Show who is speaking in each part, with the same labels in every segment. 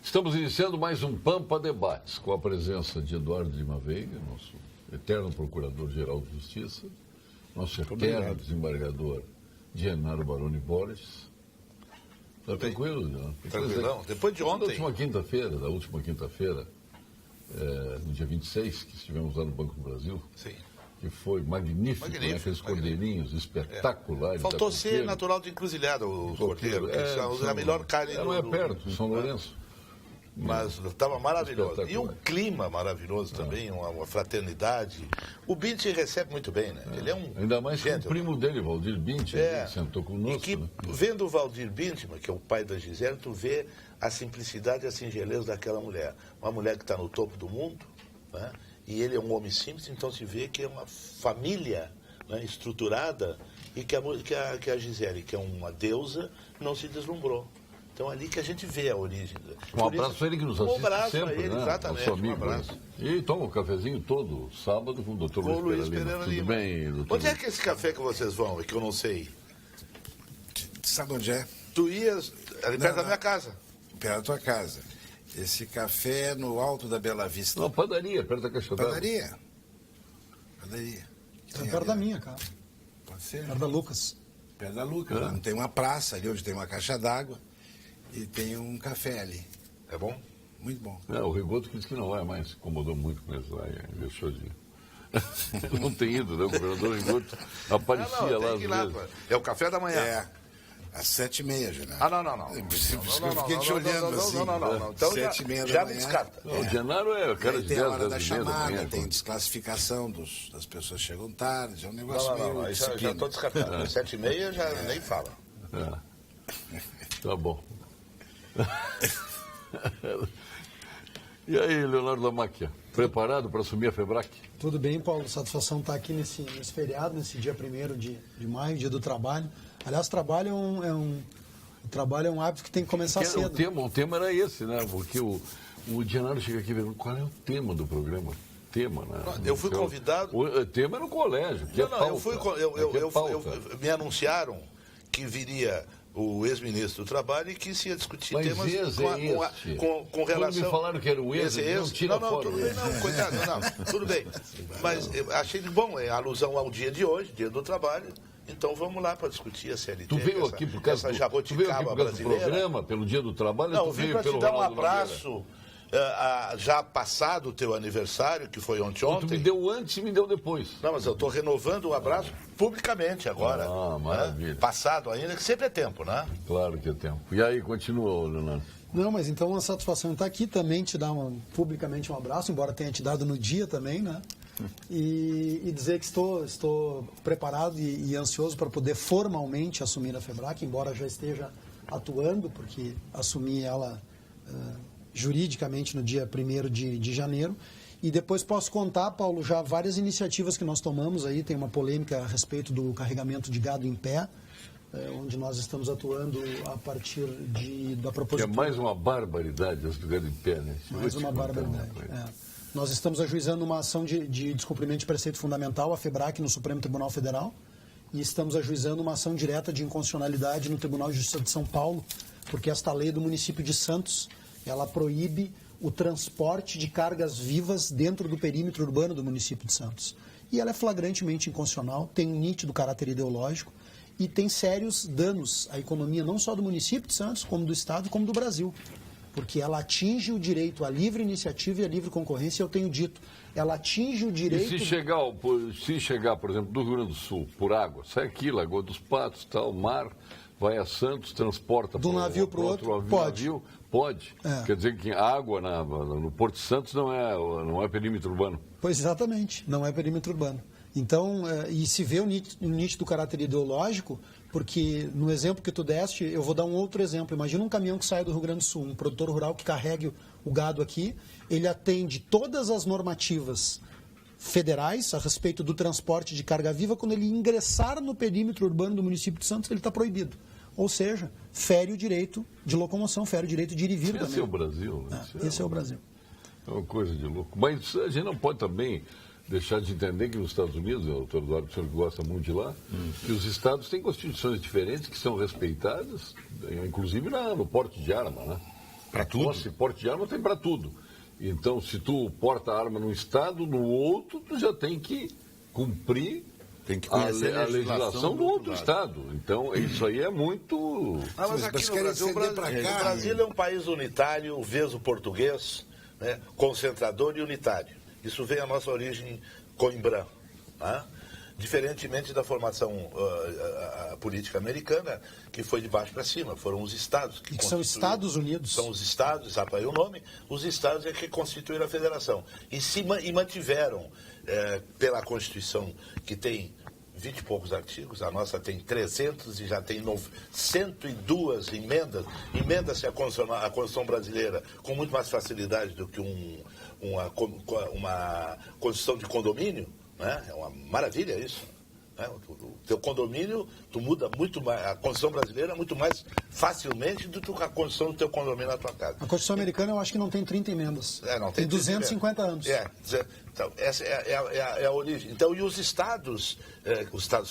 Speaker 1: Estamos iniciando mais um Pampa Debates, com a presença de Eduardo Lima Veiga, nosso eterno Procurador-Geral de Justiça, nosso eterno desembargador Genaro Baroni Borges. Está tranquilo, Genaro?
Speaker 2: Tranquilão. Depois de ontem.
Speaker 1: Da última quinta-feira, no dia 26, que estivemos lá no Banco do Brasil.
Speaker 2: Sim.
Speaker 1: Que foi magnífico, né? Aqueles cordeirinhos espetaculares.
Speaker 2: Faltou ser natural de Encruzilhada o cordeiro, que são a melhor carne do...
Speaker 1: Não é perto, São Lourenço.
Speaker 2: Mas estava maravilhoso. E um clima maravilhoso também, uma fraternidade. O Binti recebe muito bem, né? Ele é um...
Speaker 1: Ainda mais que o primo dele, Valdir Binti, sentou conosco.
Speaker 2: E que,
Speaker 1: né?
Speaker 2: vendo o Valdir Binti, que é o pai da Gisele, tu vê a simplicidade e a singeleza daquela mulher. Uma mulher que está no topo do mundo, né? E ele é um homem simples, então se vê que é uma família, né, estruturada, e que a Gisele, que é uma deusa, não se deslumbrou. Então, ali que a gente vê a origem.
Speaker 1: Um abraço para ele que nos assiste sempre,
Speaker 2: ele,
Speaker 1: né?
Speaker 2: Exatamente,
Speaker 1: Nosso amigo,
Speaker 2: um abraço.
Speaker 1: E toma um cafezinho todo sábado com o doutor Luiz Pereira Lima. Tudo bem, doutor?
Speaker 2: Onde é que é esse café que vocês vão, que eu não sei?
Speaker 3: Sabe onde é?
Speaker 2: Tu ias ali perto da minha casa.
Speaker 3: Perto da tua casa. Esse café é no alto da Bela Vista.
Speaker 1: Não, padaria, perto da Caixa d'Água.
Speaker 3: Padaria.
Speaker 4: Tá perto da minha, cara.
Speaker 3: Pode ser.
Speaker 4: Perto da Lucas.
Speaker 3: Perto da Lucas. Não tem uma praça ali onde tem uma caixa d'água e tem um café ali.
Speaker 2: É bom?
Speaker 3: Muito bom.
Speaker 1: O Rigoto disse que não vai mais, incomodou muito com isso lá, deixou de... Não tem ido, né? O governador Rigoto aparecia lá às vezes.
Speaker 2: É o café da manhã.
Speaker 3: É. Às 7h30, Genaro.
Speaker 2: Não.
Speaker 3: Eu fiquei te olhando assim.
Speaker 2: Não. Então
Speaker 3: 7h30
Speaker 2: já
Speaker 3: da
Speaker 2: me
Speaker 3: manhã.
Speaker 2: descarta.
Speaker 1: O Genaro é o cara de
Speaker 3: Tem
Speaker 1: 10,
Speaker 3: a hora
Speaker 1: 10
Speaker 3: da
Speaker 1: e meia da
Speaker 3: chamada,
Speaker 1: manhã.
Speaker 3: tem desclassificação das pessoas que chegam tarde, é um negócio meio
Speaker 2: Já
Speaker 3: disciplina.
Speaker 2: estou descartado. 7h30 já nem fala.
Speaker 1: Tá bom. E aí, Leonardo Lamacchia, preparado para assumir a FEBRAC?
Speaker 4: Tudo bem, Paulo. Satisfação estar aqui nesse feriado, nesse dia 1º de maio, dia do trabalho. Aliás, trabalho trabalho é um hábito que tem que começar cedo.
Speaker 1: O tema era esse, né? Porque o Genaro chega aqui e pergunta qual é o tema do programa. Tema, né?
Speaker 2: Eu fui convidado...
Speaker 1: O tema é no colégio, que
Speaker 2: me anunciaram que viria o ex-ministro do Trabalho e que se ia discutir temas com relação...
Speaker 1: Quando me falaram que era o ex, não tira fora.
Speaker 2: Tudo bem, cuidado, tudo bem. Mas eu achei bom, é alusão ao dia de hoje, dia do trabalho. Então vamos lá para discutir a CLT.
Speaker 1: Tu veio aqui por causa do programa, pelo dia do trabalho?
Speaker 2: Não, vim para te dar um abraço. Já passado o teu aniversário, que foi ontem.
Speaker 1: Tu me deu antes e me deu depois.
Speaker 2: Não, mas eu estou renovando o abraço publicamente agora.
Speaker 1: Maravilha.
Speaker 2: Né? Passado ainda, que sempre é tempo, né?
Speaker 1: Claro que é tempo. E aí, continua, Leonardo.
Speaker 4: Não, mas então a satisfação está aqui também, te dar publicamente um abraço, embora tenha te dado no dia também, né? E dizer que estou preparado e ansioso para poder formalmente assumir a FEBRAC, embora já esteja atuando, porque assumi ela juridicamente no dia 1º de janeiro. E depois posso contar, Paulo, já várias iniciativas que nós tomamos aí. Tem uma polêmica a respeito do carregamento de gado em pé, onde nós estamos atuando a partir da propositura...
Speaker 1: Que é mais uma barbaridade as do gado em pé, né?
Speaker 4: Mais uma barbaridade, Nós estamos ajuizando uma ação de descumprimento de preceito fundamental, a FEBRAC, no Supremo Tribunal Federal, e estamos ajuizando uma ação direta de inconstitucionalidade no Tribunal de Justiça de São Paulo, porque esta lei do município de Santos, ela proíbe o transporte de cargas vivas dentro do perímetro urbano do município de Santos. E ela é flagrantemente inconstitucional, tem um nítido caráter ideológico e tem sérios danos à economia não só do município de Santos, como do Estado, como do Brasil. Porque ela atinge o direito à livre iniciativa e à livre concorrência, eu tenho dito. Ela atinge o direito...
Speaker 1: E se chegar, por exemplo, do Rio Grande do Sul, por água, sai aqui, Lagoa dos Patos, tal, mar, vai a Santos, transporta
Speaker 4: do navio para o outro, pode.
Speaker 1: Navio, pode. Quer dizer que a água no Porto de Santos não é perímetro urbano.
Speaker 4: Pois exatamente, não é perímetro urbano. Então, e se vê o nítido caráter ideológico, porque no exemplo que tu deste, eu vou dar um outro exemplo. Imagina um caminhão que sai do Rio Grande do Sul, um produtor rural que carregue o gado aqui, ele atende todas as normativas federais a respeito do transporte de carga viva. Quando ele ingressar no perímetro urbano do município de Santos, ele está proibido. Ou seja, fere o direito de locomoção, fere o direito de ir e vir também.
Speaker 1: Esse é o Brasil, né?
Speaker 4: Esse é o Brasil.
Speaker 1: É uma coisa de louco. Mas a gente não pode também deixar de entender que nos Estados Unidos, doutor Eduardo, o senhor que gosta muito de lá, que os estados têm constituições diferentes que são respeitadas, inclusive no porte de arma, né?
Speaker 3: Pra tudo?
Speaker 1: Posse e porte de arma tem para tudo. Então, se tu porta a arma num estado, no outro, tu já tem que cumprir
Speaker 3: Tem que
Speaker 1: a
Speaker 3: conhecer a
Speaker 1: legislação do outro estado. Então, isso aí é muito...
Speaker 2: Mas
Speaker 3: Mas
Speaker 2: aqui no
Speaker 3: querem
Speaker 2: Brasil,
Speaker 3: ceder pra cá,
Speaker 2: o Brasil é um país unitário, veso português, né, concentrador e unitário. Isso vem à nossa origem coimbrã. Né? Diferentemente da formação a política americana, que foi de baixo para cima. Foram os estados
Speaker 4: que são Estados Unidos.
Speaker 2: São os estados, sabe aí o nome? Os estados é que constituíram a federação. E mantiveram, pela Constituição, que tem 20 e poucos artigos, a nossa tem 300 e já tem 102 emendas. Emenda-se a Constituição brasileira com muito mais facilidade do que uma Constituição de condomínio. Né? É uma maravilha isso. Né? O teu condomínio, tu muda muito mais, a Constituição brasileira muito mais facilmente do que a Constituição do teu condomínio na tua casa.
Speaker 4: A Constituição americana eu acho que não tem 30 emendas.
Speaker 2: Não tem
Speaker 4: 250 anos.
Speaker 2: Então, essa é a origem. Então, e os estados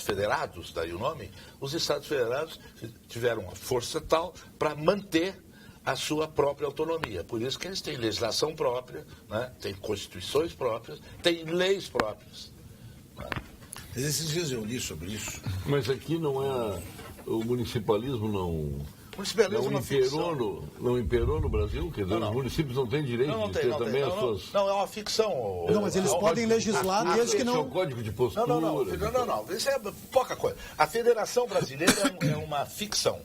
Speaker 2: federados, daí o nome, os estados federados tiveram uma força tal para manter a sua própria autonomia. Por isso que eles têm legislação própria, né? Têm constituições próprias, têm leis próprias.
Speaker 3: Mas esses dias eu li sobre isso.
Speaker 1: Mas aqui não é... O municipalismo não imperou no Brasil? Quer dizer, os municípios não têm direito de ter também as suas...
Speaker 2: Não, é uma ficção.
Speaker 4: Não, mas eles podem legislar desde que
Speaker 1: Esse é
Speaker 4: não...
Speaker 1: o código de postura.
Speaker 2: Não. Isso é pouca coisa. A Federação Brasileira é uma ficção.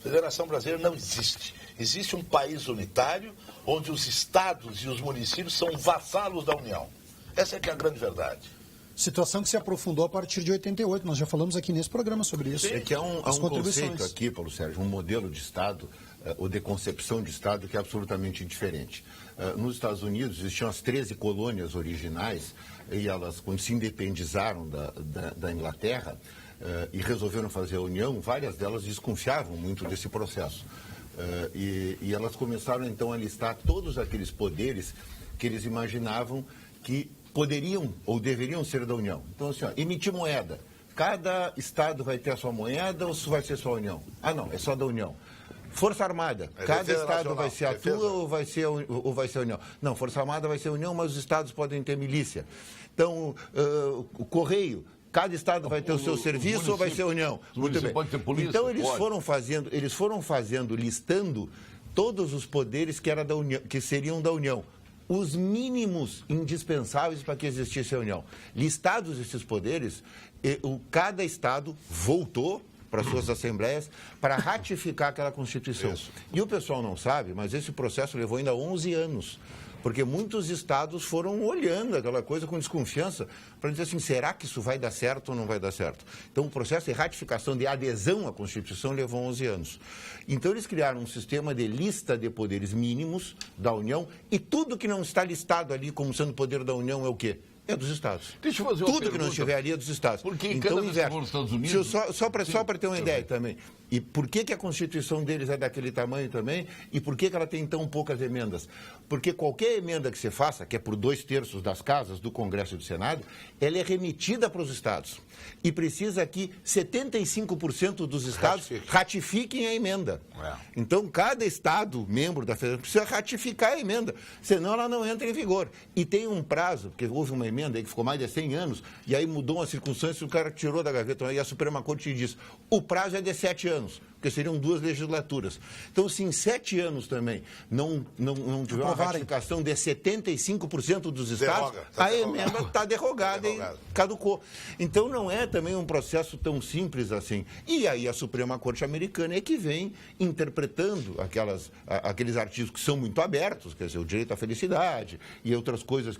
Speaker 2: A Federação Brasileira não existe. Existe um país unitário onde os estados e os municípios são vassalos da União. Essa é que é a grande verdade.
Speaker 4: Situação que se aprofundou a partir de 88. Nós já falamos aqui nesse programa sobre isso.
Speaker 3: É que há um conceito aqui, Paulo Sérgio, um modelo de Estado, ou de concepção de Estado, que é absolutamente diferente. Nos Estados Unidos existiam as 13 colônias originais, e elas, quando se independizaram da Inglaterra e resolveram fazer a União, várias delas desconfiavam muito desse processo. E elas começaram, então, a listar todos aqueles poderes que eles imaginavam que poderiam ou deveriam ser da União. Então, assim, emitir moeda. Cada estado vai ter a sua moeda ou isso vai ser só a União? Ah, não, é só da União. Força Armada. Cada estado vai ser a tua ou vai ser a União? Não, Força Armada vai ser a União, mas os estados podem ter milícia. Então, o Correio. Cada estado vai ter o seu serviço ou vai ser a União?
Speaker 1: Muito bem. Pode ter polícia,
Speaker 3: então, eles foram fazendo, listando todos os poderes que, que seriam da União. Os mínimos indispensáveis para que existisse a União. Listados esses poderes, cada estado voltou para suas assembleias para ratificar aquela Constituição. Isso. E o pessoal não sabe, mas esse processo levou ainda 11 anos. Porque muitos estados foram olhando aquela coisa com desconfiança para dizer assim, será que isso vai dar certo ou não vai dar certo? Então, o processo de ratificação, de adesão à Constituição levou 11 anos. Então, eles criaram um sistema de lista de poderes mínimos da União e tudo que não está listado ali como sendo poder da União é o quê? É dos Estados.
Speaker 1: Deixa eu fazer uma
Speaker 3: Tudo
Speaker 1: pergunta.
Speaker 3: que não estiver ali é dos Estados.
Speaker 1: Porque
Speaker 3: então,
Speaker 1: cada vez que for nos Estados Unidos...
Speaker 3: Só para ter uma ideia também. E por que a Constituição deles é daquele tamanho também? E por que ela tem tão poucas emendas? Porque qualquer emenda que você faça, que é por 2/3 das casas do Congresso e do Senado, ela é remetida para os Estados. E precisa que 75% dos Estados ratifiquem a emenda. Então, cada Estado, membro da Federação, precisa ratificar a emenda. Senão, ela não entra em vigor. E tem um prazo, porque houve uma emenda aí que ficou mais de 100 anos, e aí mudou uma circunstância, o cara tirou da gaveta, e a Suprema Corte diz, o prazo é de 7 anos, porque seriam 2 legislaturas. Então, se em 7 anos também não tiver uma ratificação de 75% dos estados, a emenda está derrogada e caducou. Então, não é também um processo tão simples assim. E aí a Suprema Corte Americana é que vem interpretando aqueles artigos que são muito abertos, quer dizer, o direito à felicidade e outras coisas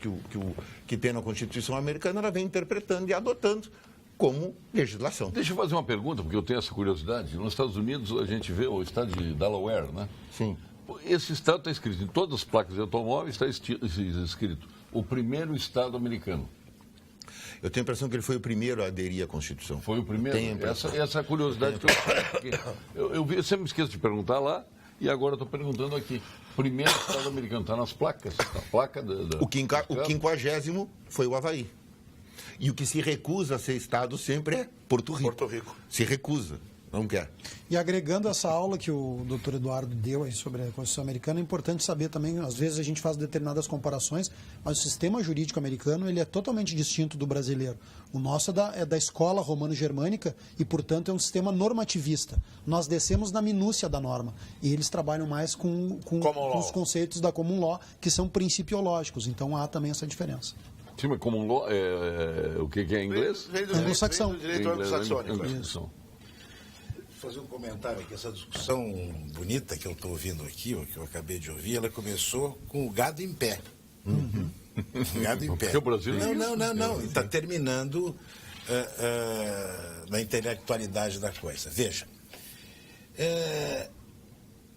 Speaker 3: que tem na Constituição americana, ela vem interpretando e adotando como legislação.
Speaker 1: Deixa eu fazer uma pergunta, porque eu tenho essa curiosidade. Nos Estados Unidos, a gente vê o estado de Delaware, né?
Speaker 3: Sim.
Speaker 1: Esse estado está escrito em todas as placas de automóveis, está escrito o primeiro estado americano.
Speaker 3: Eu tenho a impressão que ele foi o primeiro a aderir à Constituição.
Speaker 1: Foi o primeiro? Essa curiosidade que eu sempre me esqueço de perguntar lá, e agora estou perguntando aqui. Primeiro estado americano, está nas placas? A placa
Speaker 3: O 50º foi o Havaí. E o que se recusa a ser Estado sempre é Porto Rico. Se recusa. Não quer.
Speaker 4: E agregando essa aula que o doutor Eduardo deu aí sobre a Constituição Americana, é importante saber também, às vezes a gente faz determinadas comparações, mas o sistema jurídico americano ele é totalmente distinto do brasileiro. O nosso é da escola romano-germânica e, portanto, é um sistema normativista. Nós descemos na minúcia da norma e eles trabalham mais com os conceitos da common law, que são principiológicos. Então, há também essa diferença.
Speaker 1: Sim, mas common law o que é em inglês?
Speaker 4: Anglo-saxão.
Speaker 2: Direito anglo-saxônico.
Speaker 1: Anglo-saxão.
Speaker 5: Fazer um comentário aqui. Essa discussão bonita que eu estou ouvindo aqui, ou que eu acabei de ouvir, ela começou com o gado em pé. O gado em pé.
Speaker 1: Porque o Brasil...
Speaker 5: Não. Está terminando na intelectualidade da coisa. Veja,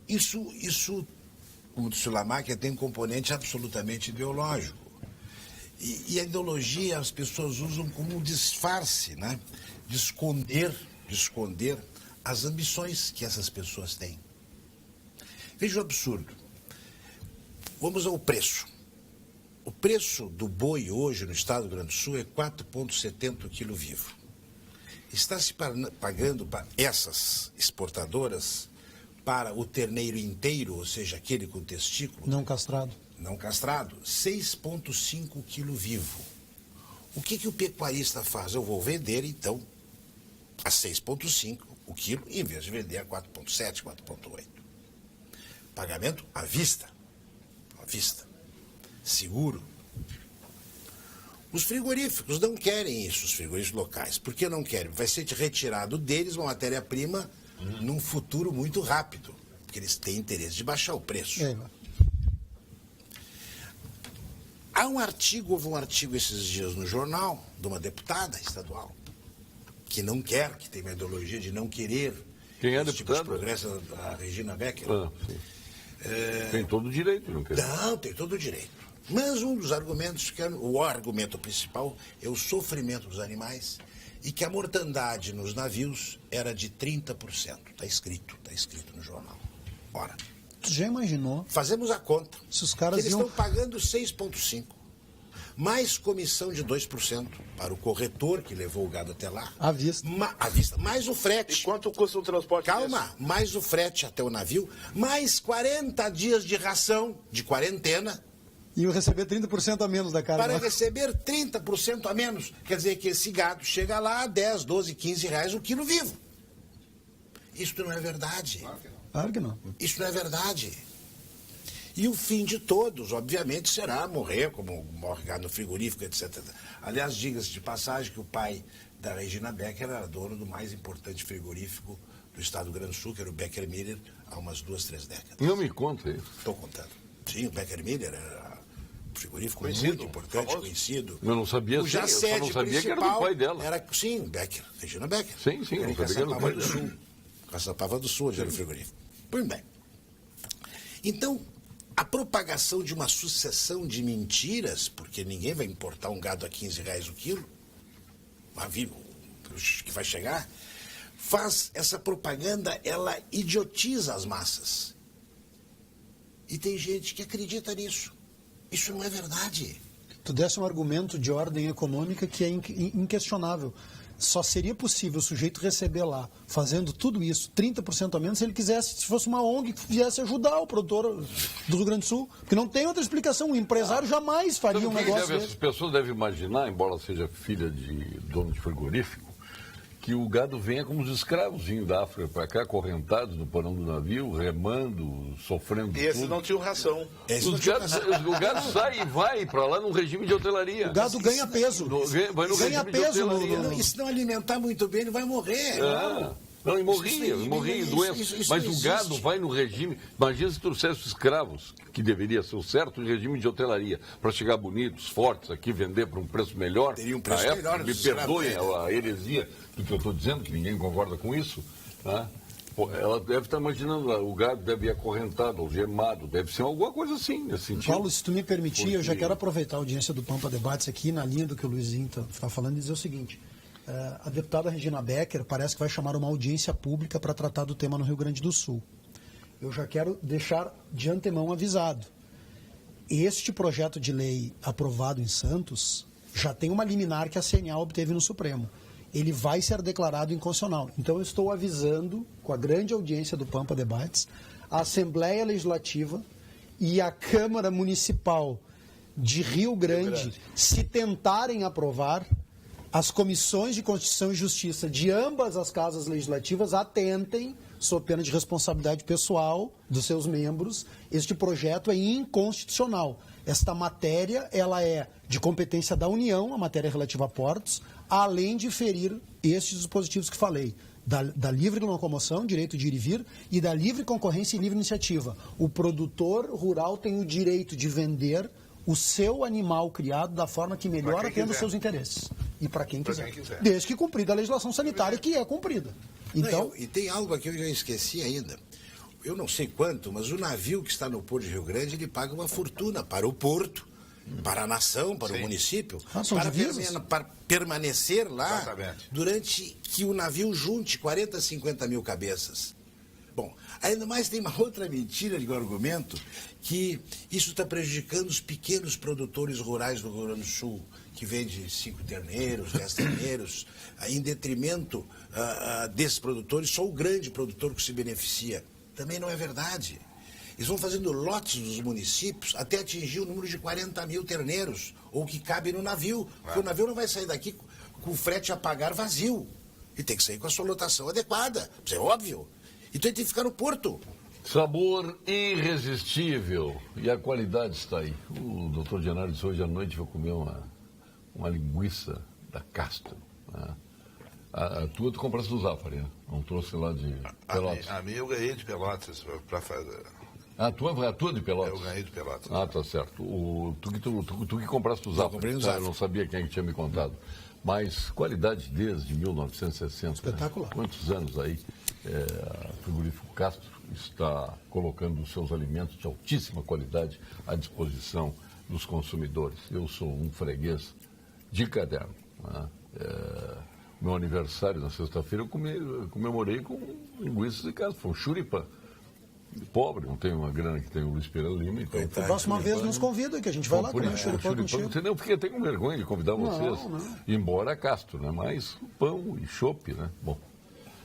Speaker 5: isso, como disse o Lamarck, tem um componente absolutamente ideológico. E a ideologia as pessoas usam como um disfarce, né? De esconder as ambições que essas pessoas têm. Veja o absurdo. Vamos ao preço. O preço do boi hoje no estado do Rio Grande do Sul é 4,70 o quilo vivo. Está se pagando para essas exportadoras para o terneiro inteiro, ou seja, aquele com testículo...
Speaker 4: Não castrado,
Speaker 5: 6,5 o quilo vivo. O que o pecuarista faz? Eu vou vender, então, a 6,5 o quilo, em vez de vender a 4,7, 4,8. Pagamento à vista. À vista. Seguro. Os frigoríficos não querem isso, os frigoríficos locais. Por que não querem? Vai ser retirado deles uma matéria-prima num futuro muito rápido. Porque eles têm interesse de baixar o preço. Houve um artigo esses dias no jornal de uma deputada estadual que não quer, que tem uma ideologia de não querer.
Speaker 1: Quem é
Speaker 5: esse tipo de
Speaker 1: deputada?
Speaker 5: progresso, a Regina Becker.
Speaker 1: Sim. Tem todo o direito, não quer?
Speaker 5: Não, tem todo o direito. Mas um dos argumentos, o argumento principal, é o sofrimento dos animais e que a mortandade nos navios era de 30%. Está escrito no jornal. Ora,
Speaker 4: tu já imaginou?
Speaker 5: Fazemos a conta.
Speaker 4: Se os caras
Speaker 5: que eles estão pagando 6,5%. Mais comissão de 2% para o corretor que levou o gado até lá.
Speaker 4: À vista.
Speaker 5: À vista. Mais o frete.
Speaker 2: E quanto custa o transporte?
Speaker 5: Calma. Mais o frete até o navio. Mais 40 dias de ração, de quarentena.
Speaker 4: E eu receber 30% a menos da carne.
Speaker 5: Para receber 30% a menos. Quer dizer que esse gado chega lá a 10, 12, 15 reais o quilo vivo. Isso não é verdade.
Speaker 4: Claro que não.
Speaker 5: Isso não é verdade. E o fim de todos, obviamente, será morrer, como morre gado no frigorífico, etc. Aliás, diga-se de passagem que o pai da Regina Becker era dono do mais importante frigorífico do estado do Rio Grande do Sul, que era o Becker Miller, há umas 2, 3 décadas.
Speaker 1: Não me conta isso.
Speaker 5: Estou contando. Sim, o Becker Miller era um frigorífico muito importante, conhecido.
Speaker 1: Eu não sabia,
Speaker 5: o Jacete,
Speaker 1: eu só não sabia que era do pai dela.
Speaker 5: Sim, Becker, Regina Becker.
Speaker 1: Sim, eu não sabia que era do pai
Speaker 5: do
Speaker 1: dela.
Speaker 5: Sul. Caçapava do Sul, onde era o frigorífico. Pois bem. Então, a propagação de uma sucessão de mentiras, porque ninguém vai importar um gado a 15 reais o quilo, que vai chegar, faz essa propaganda, ela idiotiza as massas. E tem gente que acredita nisso. Isso não é verdade.
Speaker 4: Tu desse um argumento de ordem econômica que é inquestionável. Só seria possível o sujeito receber lá, fazendo tudo isso, 30% a menos, se ele quisesse, se fosse uma ONG que viesse ajudar o produtor do Rio Grande do Sul. Porque não tem outra explicação. O empresário jamais faria um negócio desse.
Speaker 1: As pessoas devem imaginar, embora seja filha de dono de frigorífico, que o gado venha como os escravos vinham da África para cá, acorrentados no porão do navio, remando, sofrendo
Speaker 2: E esses
Speaker 1: tudo.
Speaker 2: não tinham ração.
Speaker 1: O gado sai e vai para lá num regime de hotelaria.
Speaker 4: O gado ganha peso.
Speaker 1: Vai no
Speaker 4: Ganha
Speaker 1: regime de
Speaker 4: peso
Speaker 1: hotelaria.
Speaker 5: E se não alimentar muito bem, ele vai morrer.
Speaker 1: Não, e morria em doença. Mas o gado vai no regime... Imagina se trouxesse os escravos, que deveria ser o certo, em regime de hotelaria, para chegar bonitos, fortes aqui, vender por um preço melhor.
Speaker 5: Teria um preço melhor.
Speaker 1: Me perdoem a heresia do que eu estou dizendo, que ninguém concorda com isso. Tá? Ela deve estar imaginando, o gado deve ir acorrentado, algemado, deve ser alguma coisa assim, nesse sentido.
Speaker 4: Paulo, se tu me permitir, eu já quero aproveitar a audiência do Pampa Debates aqui, na linha do que o Luizinho está falando, e dizer o seguinte... A deputada Regina Becker parece que vai chamar uma audiência pública para tratar do tema no Rio Grande do Sul. Eu já quero deixar de antemão avisado. Este projeto de lei aprovado em Santos já tem uma liminar que a CNA obteve no Supremo. ele vai ser declarado inconstitucional. Então, eu estou avisando, com a grande audiência do Pampa Debates, a Assembleia Legislativa e a Câmara Municipal de Rio Grande, se tentarem aprovar, as comissões de Constituição e Justiça de ambas as casas legislativas atentem, sob pena de responsabilidade pessoal dos seus membros, este projeto é inconstitucional. Esta matéria, ela é de competência da União, a matéria relativa a portos, além de ferir estes dispositivos que falei, da livre locomoção, direito de ir e vir, e da livre concorrência e livre iniciativa. O produtor rural tem o direito de vender o seu animal criado da forma que melhor atenda os seus interesses. E para quem quiser. Desde que cumprida a legislação sanitária, que é cumprida. Então,
Speaker 5: e tem algo aqui que eu já esqueci ainda. Eu não sei quanto, mas o navio que está no Porto de Rio Grande, ele paga uma fortuna para o porto, para a nação, para o município, para permanecer lá. Exatamente. Durante que o navio junte 40, 50 mil cabeças. Bom, ainda mais tem uma outra mentira de argumento, que isso está prejudicando os pequenos produtores rurais do Rio Grande do Sul, que vende 5 terneiros, 10 terneiros, em detrimento desses produtores, só o grande produtor que se beneficia. Também não é verdade. Eles vão fazendo lotes dos municípios até atingir o número de 40 mil terneiros, ou que cabe no navio, porque o navio não vai sair daqui com o frete a pagar vazio. E tem que sair com a sua lotação adequada, isso é óbvio. Então ele tem que ficar no porto.
Speaker 1: Sabor irresistível. E a qualidade está aí. O doutor Genaro disse hoje à noite vou comer uma linguiça da Castro. Né? A tua tu compraste do Zafari, né? Não trouxe lá de Pelotas.
Speaker 2: A minha eu ganhei de Pelotas para fazer.
Speaker 1: A tua de Pelotas?
Speaker 2: Eu ganhei de Pelotas.
Speaker 1: Ah, tá certo. Tu que compraste do Zafari. Eu não sabia quem que tinha me contado. Mas qualidade desde 1960.
Speaker 4: Espetacular.
Speaker 1: Né? Quantos anos aí a Frigorífico Castro está colocando os seus alimentos de altíssima qualidade à disposição dos consumidores. Eu sou um freguês de caderno. Né? Meu aniversário na sexta-feira eu comemorei com linguiças de casa. Foi um churipã. Pobre, não tem uma grana que tem o Luiz Pereira Lima. Então,
Speaker 4: próxima vez nos convida, que a gente vai lá comer churipã contigo.
Speaker 1: Não, porque eu tenho com vergonha de convidar vocês. Embora Castro, né? Mas pão e chopp, né? Bom.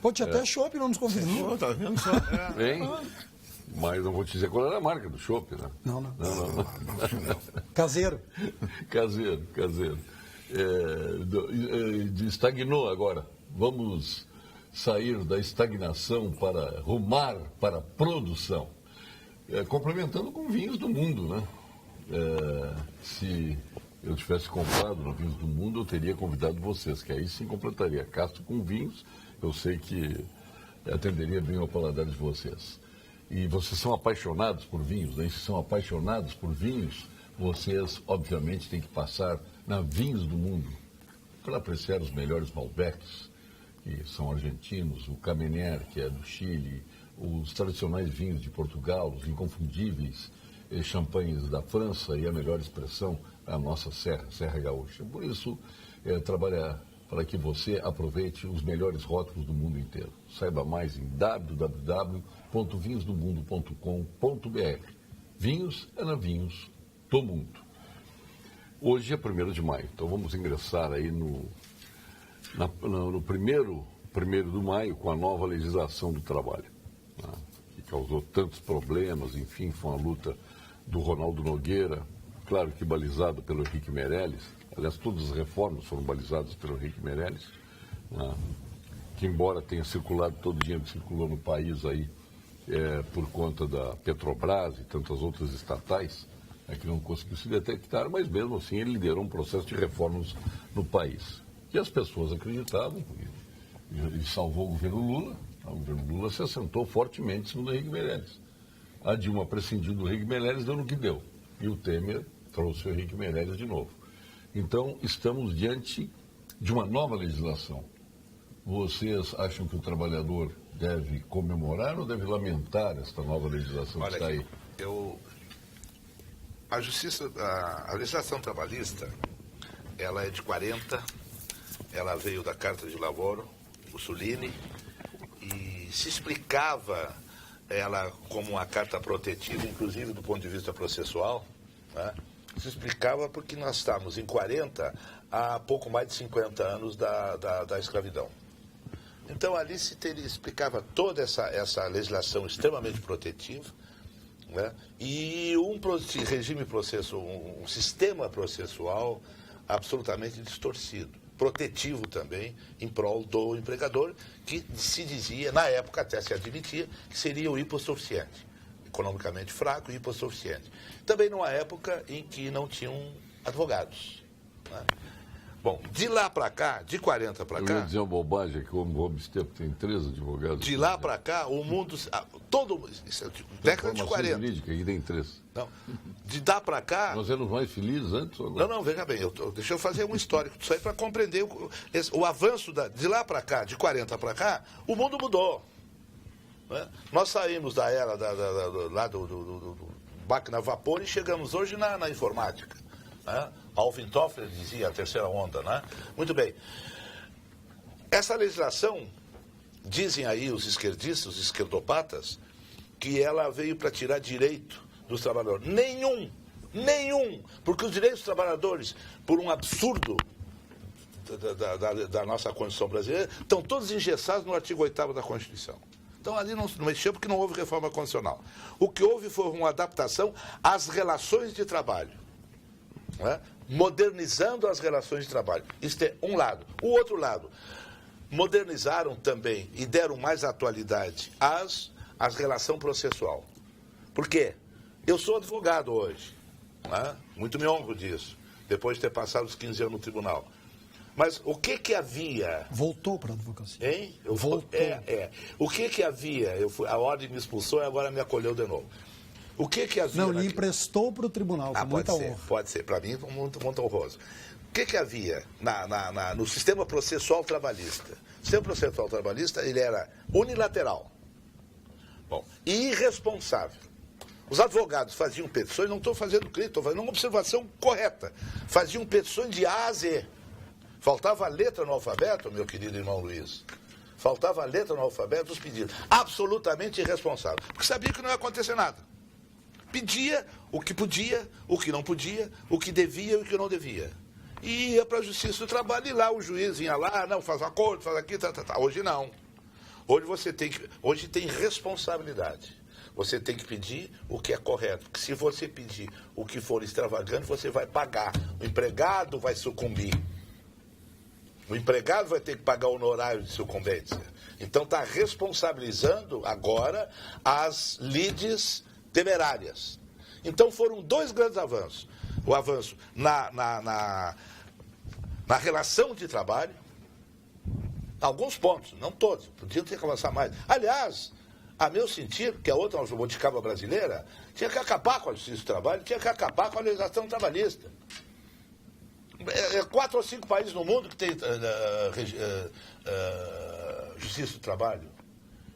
Speaker 4: Pô, tinha até chopp, não nos convidou.
Speaker 3: Tá vendo só?
Speaker 1: Hein? Mas não vou te dizer qual era a marca do chopp, né?
Speaker 4: Não. Caseiro.
Speaker 1: Caseiro. Estagnou agora. Vamos sair da estagnação para rumar para a produção. Complementando com vinhos do mundo, né? Se eu tivesse comprado no Vinhos do Mundo, eu teria convidado vocês, que aí sim completaria Castro com vinhos. Eu sei que atenderia bem ao paladar de vocês. E vocês são apaixonados por vinhos, né? Se são apaixonados por vinhos, vocês, obviamente, têm que passar na Vinhos do Mundo para apreciar os melhores Malbecs, que são argentinos, o Cabernet, que é do Chile, os tradicionais vinhos de Portugal, os inconfundíveis champanhes da França e a melhor expressão, a nossa Serra Gaúcha. Por isso, trabalhar para que você aproveite os melhores rótulos do mundo inteiro. Saiba mais em www.vinhosdomundo.com.br. Vinhos é na Vinhos do Mundo. Hoje é 1º de maio, então vamos ingressar aí no primeiro de maio com a nova legislação do trabalho, né, que causou tantos problemas, enfim, foi uma luta do Ronaldo Nogueira, claro que balizado pelo Henrique Meirelles. Aliás, todas as reformas foram balizadas pelo Henrique Meirelles, né, que embora tenha circulado todo o dinheiro que circulou no país aí, por conta da Petrobras e tantas outras estatais, que não conseguiu se detectar, mas mesmo assim ele liderou um processo de reformas no país. E as pessoas acreditavam, e salvou o governo Lula. O governo Lula se assentou fortemente segundo o Henrique Meirelles. A Dilma prescindiu do Henrique Meirelles, deu no que deu. E o Temer trouxe o Henrique Meirelles de novo. Então, estamos diante de uma nova legislação. Vocês acham que o trabalhador deve comemorar ou deve lamentar esta nova legislação que está aí?
Speaker 2: A legislação trabalhista, ela é de 40, ela veio da Carta de Lavoro, Mussolini, e se explicava ela como uma carta protetiva, inclusive do ponto de vista processual, né? Se explicava porque nós estávamos em 40, há pouco mais de 50 anos da escravidão. Então, ali se explicava toda essa legislação extremamente protetiva, né? E um sistema processual absolutamente distorcido, protetivo também, em prol do empregador, que se dizia, na época até se admitia, que seria o hipossuficiente, economicamente fraco e hipossuficiente. Também numa época em que não tinham advogados, né? Bom, de lá para cá, de 40 para cá...
Speaker 1: Eu ia dizer uma bobagem, que o Gomes Estepo tem 3 advogados.
Speaker 2: De lá para cá, o mundo... Década de 40.
Speaker 1: Jurídica, aqui tem 3.
Speaker 2: Não, de lá para cá...
Speaker 1: Nós éramos mais felizes antes ou agora?
Speaker 2: Não, veja bem, deixa eu fazer um histórico disso aí para compreender o avanço de lá para cá, de 40 para cá, o mundo mudou. Né? Nós saímos da era do máquina a vapor e chegamos hoje na informática. Né? Alvin Toffler dizia a terceira onda, né? Muito bem. Essa legislação, dizem aí os esquerdistas, os esquerdopatas, que ela veio para tirar direito dos trabalhadores. Nenhum. Porque os direitos dos trabalhadores, por um absurdo da nossa Constituição brasileira, estão todos engessados no artigo 8º da Constituição. Então ali não mexeu porque não houve reforma constitucional. O que houve foi uma adaptação às relações de trabalho, né? Modernizando as relações de trabalho. Isso é um lado. O outro lado, modernizaram também e deram mais atualidade às relações processual. Por quê? Eu sou advogado hoje, né? Muito me honro disso, depois de ter passado os 15 anos no tribunal. Mas o que havia...
Speaker 4: Voltou para a advocacia.
Speaker 2: Hein?
Speaker 4: Voltou.
Speaker 2: O que havia? A ordem me expulsou e agora me acolheu de novo. O que havia...
Speaker 4: Não, lhe emprestou para o tribunal, com muita honra.
Speaker 2: Pode ser. Para mim, muito honroso. O que havia no sistema processual trabalhista? O sistema processual trabalhista, ele era unilateral. Bom, e irresponsável. Os advogados faziam petições, não estou fazendo crítica, estou fazendo uma observação correta. Faziam petições de A a Z. Faltava a letra no alfabeto, meu querido irmão Luiz. Faltava a letra no alfabeto dos pedidos. Absolutamente irresponsável. Porque sabia que não ia acontecer nada. Pedia o que podia, o que não podia, o que devia e o que não devia. E ia para a Justiça do Trabalho e lá o juiz vinha lá, não, faz um acordo, faz aqui, tá. Hoje não. Hoje tem responsabilidade. Você tem que pedir o que é correto. Porque se você pedir o que for extravagante, você vai pagar. O empregado vai sucumbir. O empregado vai ter que pagar o honorário de sucumbência. Então está responsabilizando agora as lides temerárias. Então foram 2 grandes avanços. O avanço na relação de trabalho, alguns pontos, não todos, podiam ter que avançar mais. Aliás, a meu sentir, que é outra jabuticaba brasileira, tinha que acabar com a Justiça do Trabalho, tinha que acabar com a legislação trabalhista. 4 ou 5 países no mundo que tem Justiça do Trabalho.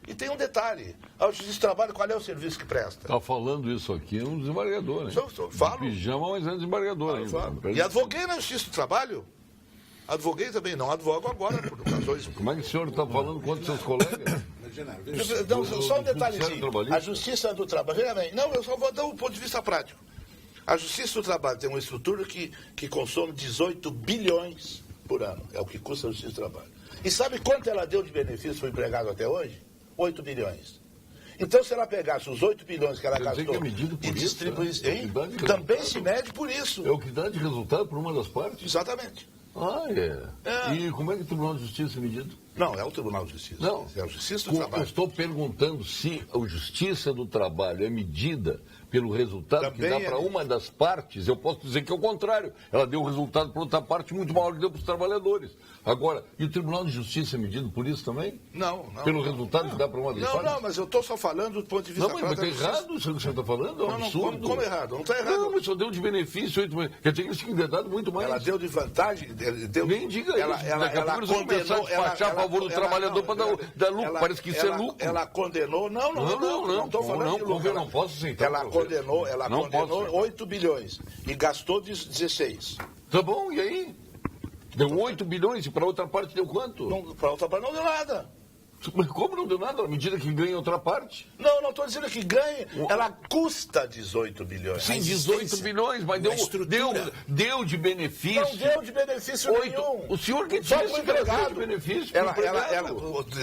Speaker 2: E tem um detalhe, a Justiça do Trabalho, qual é o serviço que presta?
Speaker 1: Está falando isso aqui um desembargador, né?
Speaker 2: Falo.
Speaker 1: Pijama, mas é desembargador ainda.
Speaker 2: E advoguei na Justiça do Trabalho. Advoguei também, não advogo agora, por razões...
Speaker 1: Como é que o senhor está falando contra seus colegas?
Speaker 2: Não, só um detalhezinho. A Justiça do Trabalho... Veja bem, não, eu só vou dar um ponto de vista prático. A Justiça do Trabalho tem uma estrutura que consome 18 bilhões por ano. É o que custa a Justiça do Trabalho. E sabe quanto ela deu de benefício para o empregado até hoje? 8 bilhões. Então, se ela pegasse os 8 bilhões que ela gastou e distribuísse... Também se mede por isso.
Speaker 1: É o que dá de resultado por uma das partes?
Speaker 2: Exatamente.
Speaker 1: Ah, é. E como é que o Tribunal de Justiça é medido?
Speaker 2: Não, é o Tribunal de Justiça.
Speaker 1: Não.
Speaker 2: É a Justiça do Trabalho.
Speaker 1: Eu estou perguntando se a Justiça do Trabalho é medida pelo resultado
Speaker 2: Também
Speaker 1: que dá para uma das partes. Eu posso dizer que é o contrário. Ela deu o resultado para outra parte muito maior que deu para os trabalhadores. Agora, e o Tribunal de Justiça é medido por isso também?
Speaker 2: Não.
Speaker 1: Pelo resultado que dá para uma das partes?
Speaker 2: Não, mas eu estou só falando do ponto de vista...
Speaker 1: Não, mas está errado isso que você está falando? É um absurdo.
Speaker 2: Como errado? Não está errado.
Speaker 1: Não, mas só deu de benefício. Quer dizer que eles tinham que ter dado muito mais.
Speaker 2: Ela deu de vantagem...
Speaker 1: Nem diga isso. Daqui a pouco eles vão começar a despachar a favor do trabalhador para dar lucro. Parece que isso é lucro.
Speaker 2: Ela condenou... Não estou falando de lucro.
Speaker 1: Eu não posso aceitar.
Speaker 2: Ela condenou 8 bilhões e gastou 16.
Speaker 1: Tá bom, e aí? Deu 8 bilhões e para outra parte deu quanto?
Speaker 2: Para outra parte não deu nada.
Speaker 1: Como não deu nada? À medida que ganha outra parte.
Speaker 2: Não estou dizendo que ganha. Ela custa 18 bilhões.
Speaker 1: Sim, 18 bilhões, mas deu de benefício.
Speaker 2: Não deu de benefício nenhum.
Speaker 1: O senhor que
Speaker 2: só
Speaker 1: disse
Speaker 2: pro
Speaker 1: que ela deu de
Speaker 2: empregado.
Speaker 1: benefício.
Speaker 2: Ela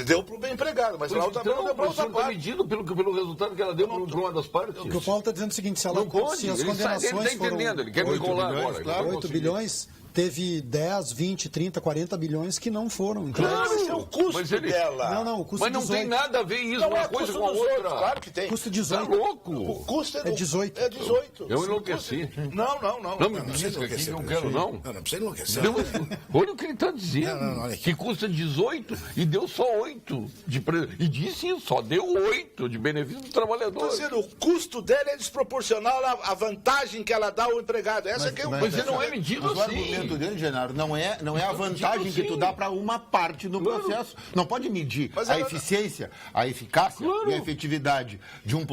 Speaker 2: deu para o bem empregado, mas
Speaker 1: Pois
Speaker 2: ela também não deu para
Speaker 1: o
Speaker 2: outra
Speaker 1: senhor está
Speaker 2: parte.
Speaker 1: medindo pelo resultado que ela deu para uma das partes.
Speaker 4: O que o Paulo está dizendo é o seguinte, se as
Speaker 1: ele
Speaker 4: condenações
Speaker 1: está entendendo, ele quer me
Speaker 3: 8
Speaker 1: enrolar
Speaker 3: bilhões,
Speaker 1: agora.
Speaker 3: claro.
Speaker 4: 8 bilhões, teve 10, 20, 30, 40 bilhões que não foram entregues.
Speaker 2: Claro, esse é o custo dela.
Speaker 4: Não, o custo
Speaker 1: Mas não
Speaker 4: 18.
Speaker 1: tem nada a ver isso,
Speaker 2: Não
Speaker 1: uma
Speaker 2: é
Speaker 1: coisa
Speaker 2: custo
Speaker 1: com a
Speaker 2: dos
Speaker 1: outra.
Speaker 2: outros, claro que tem.
Speaker 4: Custa
Speaker 1: Tá
Speaker 4: 18.
Speaker 1: louco?
Speaker 2: O custo
Speaker 4: É 18.
Speaker 2: É 18.
Speaker 1: Eu enlouqueci.
Speaker 2: Não.
Speaker 1: Não me diz aqui que eu quero, não.
Speaker 5: Não precisa enlouquecer.
Speaker 1: Olha o que ele está dizendo.
Speaker 5: Não, olha aqui.
Speaker 1: Que custa 18 e deu só 8. E disse isso, só deu 8 de benefício do trabalhador.
Speaker 2: Estou dizendo, o custo dela é desproporcional à vantagem que ela dá ao empregado. Essa que é o
Speaker 1: Mas ele não é medido
Speaker 3: Mas o
Speaker 1: assim.
Speaker 3: argumento dele, Genaro, não é a vantagem que tu dá para uma parte do processo. Não pode medir
Speaker 2: Mas
Speaker 3: a
Speaker 2: ela-
Speaker 3: eficiência, a eficácia
Speaker 1: Claro.
Speaker 3: e a efetividade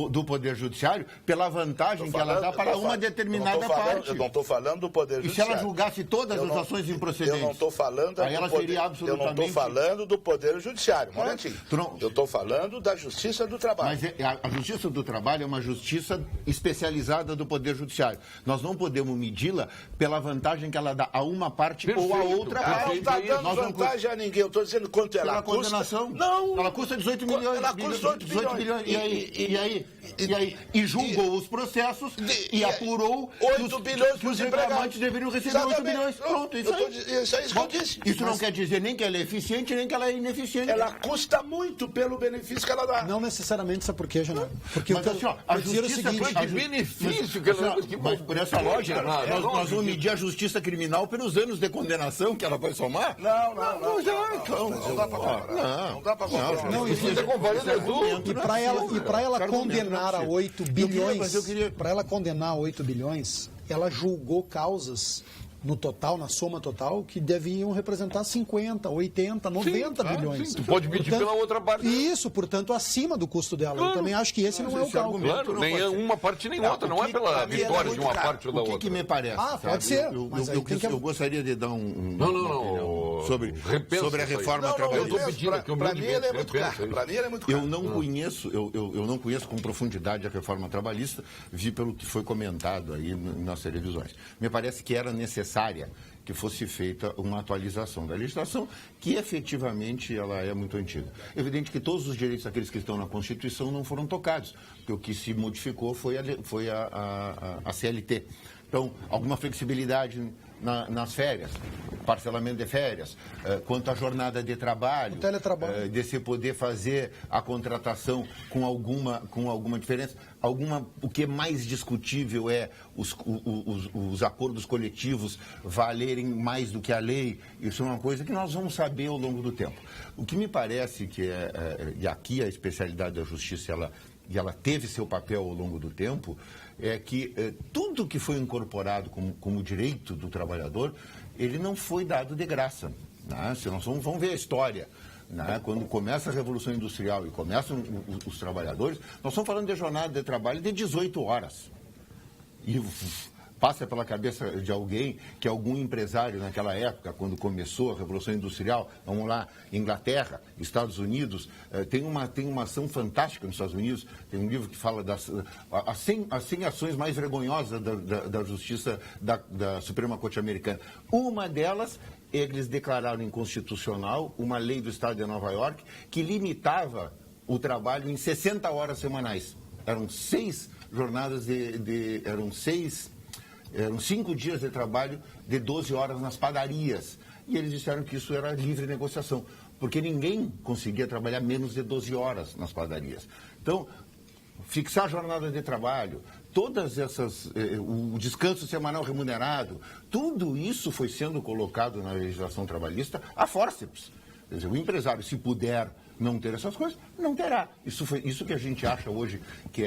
Speaker 3: do Poder Judiciário pela vantagem que ela dá para uma determinada parte.
Speaker 2: Eu não estou falando do Poder
Speaker 3: E se
Speaker 2: Judiciário.
Speaker 3: ela julgasse todas as ações improcedentes?
Speaker 2: Eu não estou falando
Speaker 3: Aí ela
Speaker 2: do
Speaker 3: seria
Speaker 2: Eu não
Speaker 3: absolutamente...
Speaker 2: estou falando do Poder Judiciário. Um momentinho.
Speaker 3: Tu não-
Speaker 2: Eu estou falando da Justiça do Trabalho.
Speaker 3: Mas a Justiça do Trabalho é uma justiça especializada do Poder Judiciário. Nós não podemos medi-la pela vantagem que ela dá a uma parte ou a
Speaker 1: Perfeito,
Speaker 3: outra
Speaker 2: Ela
Speaker 3: parte.
Speaker 2: não está dando
Speaker 3: Nós não
Speaker 2: vantagem a ninguém. Eu estou dizendo quanto ela
Speaker 3: Pela
Speaker 2: custa.
Speaker 3: condenação.
Speaker 2: Não.
Speaker 3: Ela custa 18 milhões.
Speaker 2: Ela custa 18 bilhões.
Speaker 3: E aí? E julgou os processos e apurou
Speaker 2: 8 bilhões
Speaker 3: que os
Speaker 2: pros empregados.
Speaker 3: reclamantes deveriam receber 8
Speaker 2: Exatamente.
Speaker 3: bilhões. Pronto, isso aí.
Speaker 2: Isso é isso que eu disse.
Speaker 3: Isso não quer dizer nem que ela é eficiente, nem que ela é ineficiente.
Speaker 2: Ela custa muito pelo benefício que ela dá.
Speaker 4: Não necessariamente, sabe por quê, Genaro? Porque
Speaker 3: Mas assim, ó, a
Speaker 4: eu dizer o
Speaker 3: justiça
Speaker 4: seguinte,
Speaker 1: Foi de benefício que ela...
Speaker 3: Mas por essa lógica, nós vamos medir a justiça criminal pelos anos de condenação que ela vai somar?
Speaker 2: Não.
Speaker 3: Não dá pra comparar.
Speaker 2: Não dá para comparar.
Speaker 4: Não, isso
Speaker 1: Você compara
Speaker 3: argumento,
Speaker 4: E para ela
Speaker 3: Argumento,
Speaker 4: condenar
Speaker 3: não
Speaker 4: a
Speaker 3: sei.
Speaker 4: 8
Speaker 3: Mas eu queria-
Speaker 4: bilhões, para ela condenar a 8 bilhões, ela julgou causas no total, na soma total, que deviam representar 50, 80, 90
Speaker 1: claro,
Speaker 4: bilhões.
Speaker 1: sim. Tu pode medir pela outra parte.
Speaker 4: Isso, portanto, acima do custo dela.
Speaker 1: Claro.
Speaker 4: Eu também acho que esse não é o
Speaker 3: esse
Speaker 4: cálculo.
Speaker 3: argumento
Speaker 1: Claro,
Speaker 3: não
Speaker 1: nem
Speaker 3: pode
Speaker 1: é
Speaker 3: ser.
Speaker 1: uma parte nem outra, não é pela
Speaker 2: pra mim
Speaker 1: vitória
Speaker 2: era
Speaker 1: de
Speaker 2: muito
Speaker 1: uma
Speaker 2: caro.
Speaker 1: parte ou da
Speaker 3: O que
Speaker 1: outra.
Speaker 3: me parece?
Speaker 4: Ah, pode ser, mas aí tem que-
Speaker 3: Eu gostaria de dar
Speaker 1: Não,
Speaker 3: sobre
Speaker 1: repensa
Speaker 3: a
Speaker 1: isso aí.
Speaker 3: reforma
Speaker 1: Não,
Speaker 3: trabalhista.
Speaker 1: eu tô pedindo aqui,
Speaker 2: Para mim ele é muito
Speaker 1: repensa
Speaker 2: caro.
Speaker 1: isso.
Speaker 2: Para mim ele é muito caro.
Speaker 3: Eu não conheço com profundidade a reforma trabalhista, vi pelo que foi comentado aí em nossas televisões. Me parece que era necessária que fosse feita uma atualização da legislação, que efetivamente ela é muito antiga. Evidente que todos os direitos daqueles que estão na Constituição não foram tocados, porque o que se modificou foi a CLT. Então, alguma flexibilidade nas férias, parcelamento de férias, quanto à jornada de trabalho,
Speaker 4: O teletrabalho.
Speaker 3: de se poder fazer a contratação com alguma diferença. O que é mais discutível é os acordos coletivos valerem mais do que a lei. Isso é uma coisa que nós vamos saber ao longo do tempo. O que me parece que e aqui a especialidade da justiça, ela teve seu papel ao longo do tempo, é que tudo que foi incorporado como direito do trabalhador, ele não foi dado de graça. Né? Se nós vamos ver a história, né? Quando começa a Revolução Industrial e começam os trabalhadores, nós estamos falando de jornada de trabalho de 18 horas. E passa pela cabeça de alguém que algum empresário naquela época, quando começou a Revolução Industrial, vamos lá, Inglaterra, Estados Unidos, tem uma ação fantástica nos Estados Unidos, tem um livro que fala as 100 ações mais vergonhosas da justiça da Suprema Corte Americana. Uma delas, eles declararam inconstitucional uma lei do Estado de Nova York que limitava o trabalho em 60 horas semanais. Eram 6 jornadas eram 5 dias de trabalho de 12 horas nas padarias. E eles disseram que isso era livre negociação, porque ninguém conseguia trabalhar menos de 12 horas nas padarias. Então, fixar a jornada de trabalho, todas essas, o descanso semanal remunerado, tudo isso foi sendo colocado na legislação trabalhista a fórceps. Quer dizer, o empresário, se puder não ter essas coisas, não terá. Isso que a gente acha hoje que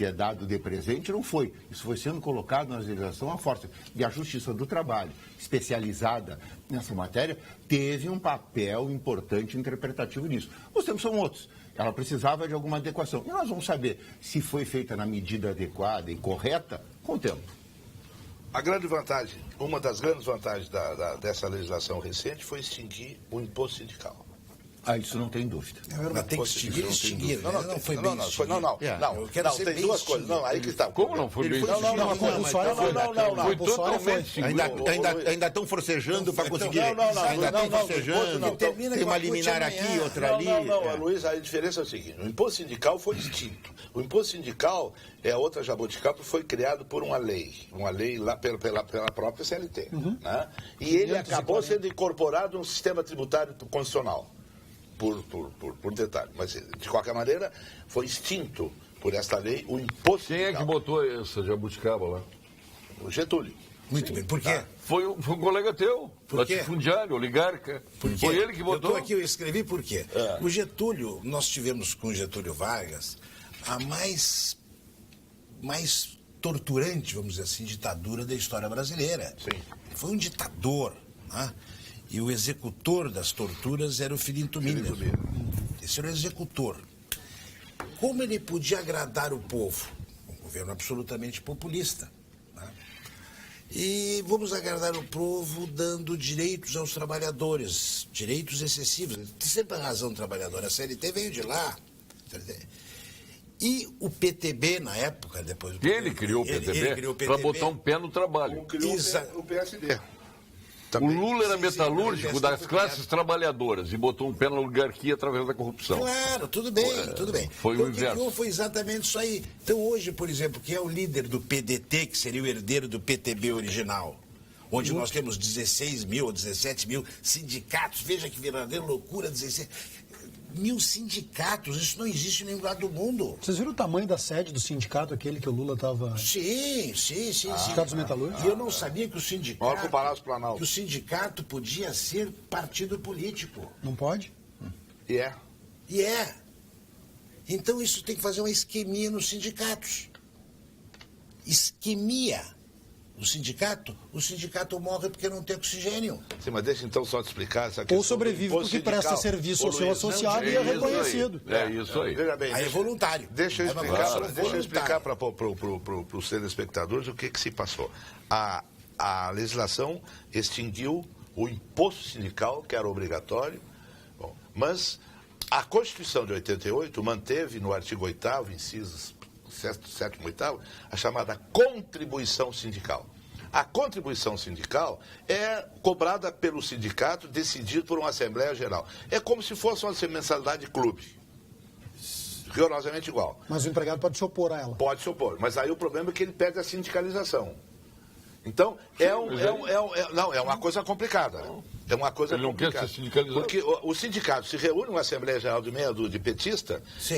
Speaker 3: é dado de presente, não foi. Isso foi sendo colocado na legislação à força. E a Justiça do Trabalho, especializada nessa matéria, teve um papel importante interpretativo nisso. Os tempos são outros. Ela precisava de alguma adequação. E nós vamos saber se foi feita na medida adequada e correta com o tempo.
Speaker 2: A grande vantagem, uma das grandes vantagens dessa legislação recente foi extinguir o imposto sindical.
Speaker 3: Ah, isso não tem dúvida.
Speaker 5: Mas tem que extinguir. Não foi bem
Speaker 2: Não,
Speaker 5: Eu quero ser
Speaker 2: tem
Speaker 5: bem
Speaker 2: duas coisas. Não, aí que está.
Speaker 1: Como não foi bem
Speaker 3: foi
Speaker 1: extinguido?
Speaker 4: Não, a compulsória foi.
Speaker 1: Foi totalmente extinguido.
Speaker 3: Ainda estão forcejando para conseguir.
Speaker 2: Não,
Speaker 3: Ainda estão
Speaker 2: não,
Speaker 3: forcejando.
Speaker 2: não,
Speaker 5: termina
Speaker 3: Tem
Speaker 5: com
Speaker 3: uma
Speaker 5: a CUT
Speaker 3: liminar
Speaker 5: amanhã.
Speaker 3: aqui, outra ali.
Speaker 2: Não, Luiz, a diferença é o seguinte: o imposto sindical foi extinto. O imposto sindical é outra jabuticaba que foi criado por uma lei lá pela própria CLT. Né? E ele acabou sendo incorporado no sistema tributário constitucional, por detalhe. Mas, de qualquer maneira, foi extinto por esta lei o imposto
Speaker 1: Quem é que
Speaker 2: sindical.
Speaker 1: botou essa jabuticaba lá?
Speaker 2: O Getúlio.
Speaker 5: Muito bem. Por quê?
Speaker 1: Foi um colega teu,
Speaker 5: Por quê?
Speaker 1: latifundiário, oligarca.
Speaker 5: Por quê?
Speaker 1: Foi ele que
Speaker 5: Eu
Speaker 1: botou.
Speaker 5: estou aqui, eu escrevi por quê. O Getúlio, nós tivemos com o Getúlio Vargas a mais torturante, vamos dizer assim, ditadura da história brasileira.
Speaker 2: Sim.
Speaker 5: Foi um ditador, né? E o executor das torturas era o Filinto Miller. Esse era o executor. Como ele podia agradar o povo? Um governo absolutamente populista. Né? E vamos agradar o povo dando direitos aos trabalhadores, direitos excessivos. Tem sempre a razão do trabalhador. A CLT veio de lá. E o PTB, na época, depois do
Speaker 1: Ele criou o PTB para botar um pé no trabalho.
Speaker 2: O PSD.
Speaker 1: O Lula era
Speaker 5: Sim,
Speaker 1: metalúrgico das classes trabalhadoras e botou um pé na oligarquia através da corrupção.
Speaker 5: Claro, tudo bem.
Speaker 1: Foi o
Speaker 5: Então,
Speaker 1: inverso.
Speaker 5: criou foi exatamente isso aí. Então, hoje, por exemplo, quem é o líder do PDT, que seria o herdeiro do PTB original, onde nós temos 16 mil ou 17 mil sindicatos, veja que verdadeira loucura, 16 mil sindicatos, isso não existe em nenhum lugar do mundo.
Speaker 4: Vocês viram o tamanho da sede do sindicato, aquele que o Lula estava...
Speaker 5: Sim.
Speaker 4: Sindicatos metalúrgicos?
Speaker 5: E eu não sabia que o sindicato...
Speaker 2: Maior que o Palácio Planalto.
Speaker 5: Que o sindicato podia ser partido político.
Speaker 4: Não pode?
Speaker 2: E é.
Speaker 5: E é. Então isso tem que fazer uma isquemia nos sindicatos. Isquemia. O sindicato morre porque não tem oxigênio.
Speaker 2: Sim, mas deixa então só te explicar essa questão.
Speaker 4: Ou sobrevive
Speaker 2: do imposto
Speaker 4: porque presta
Speaker 2: sindical.
Speaker 4: serviço
Speaker 2: Ô,
Speaker 4: ao seu
Speaker 2: Luiz,
Speaker 4: associado
Speaker 2: não,
Speaker 4: e é reconhecido.
Speaker 1: É isso aí.
Speaker 2: Veja bem,
Speaker 5: Aí é voluntário.
Speaker 2: Deixa eu
Speaker 5: É uma
Speaker 2: explicar,
Speaker 5: coisa voluntária.
Speaker 2: para os telespectadores o que se passou. A legislação extinguiu o imposto sindical, que era obrigatório, mas a Constituição de 88 manteve no artigo 8º, incisos 7º e 8º, a chamada contribuição sindical. A contribuição sindical é cobrada pelo sindicato, decidido por uma Assembleia Geral. É como se fosse uma mensalidade de clube. Rigorosamente igual.
Speaker 4: Mas o empregado pode se opor a ela.
Speaker 2: Pode se opor, mas aí o problema é que ele perde a sindicalização. Então, é uma coisa complicada. É uma coisa
Speaker 1: Ele não quer
Speaker 2: complicada.
Speaker 1: ser sindicalizado?
Speaker 2: Porque o sindicato se reúne numa Assembleia Geral de meia dúzia de petista,
Speaker 5: Sim.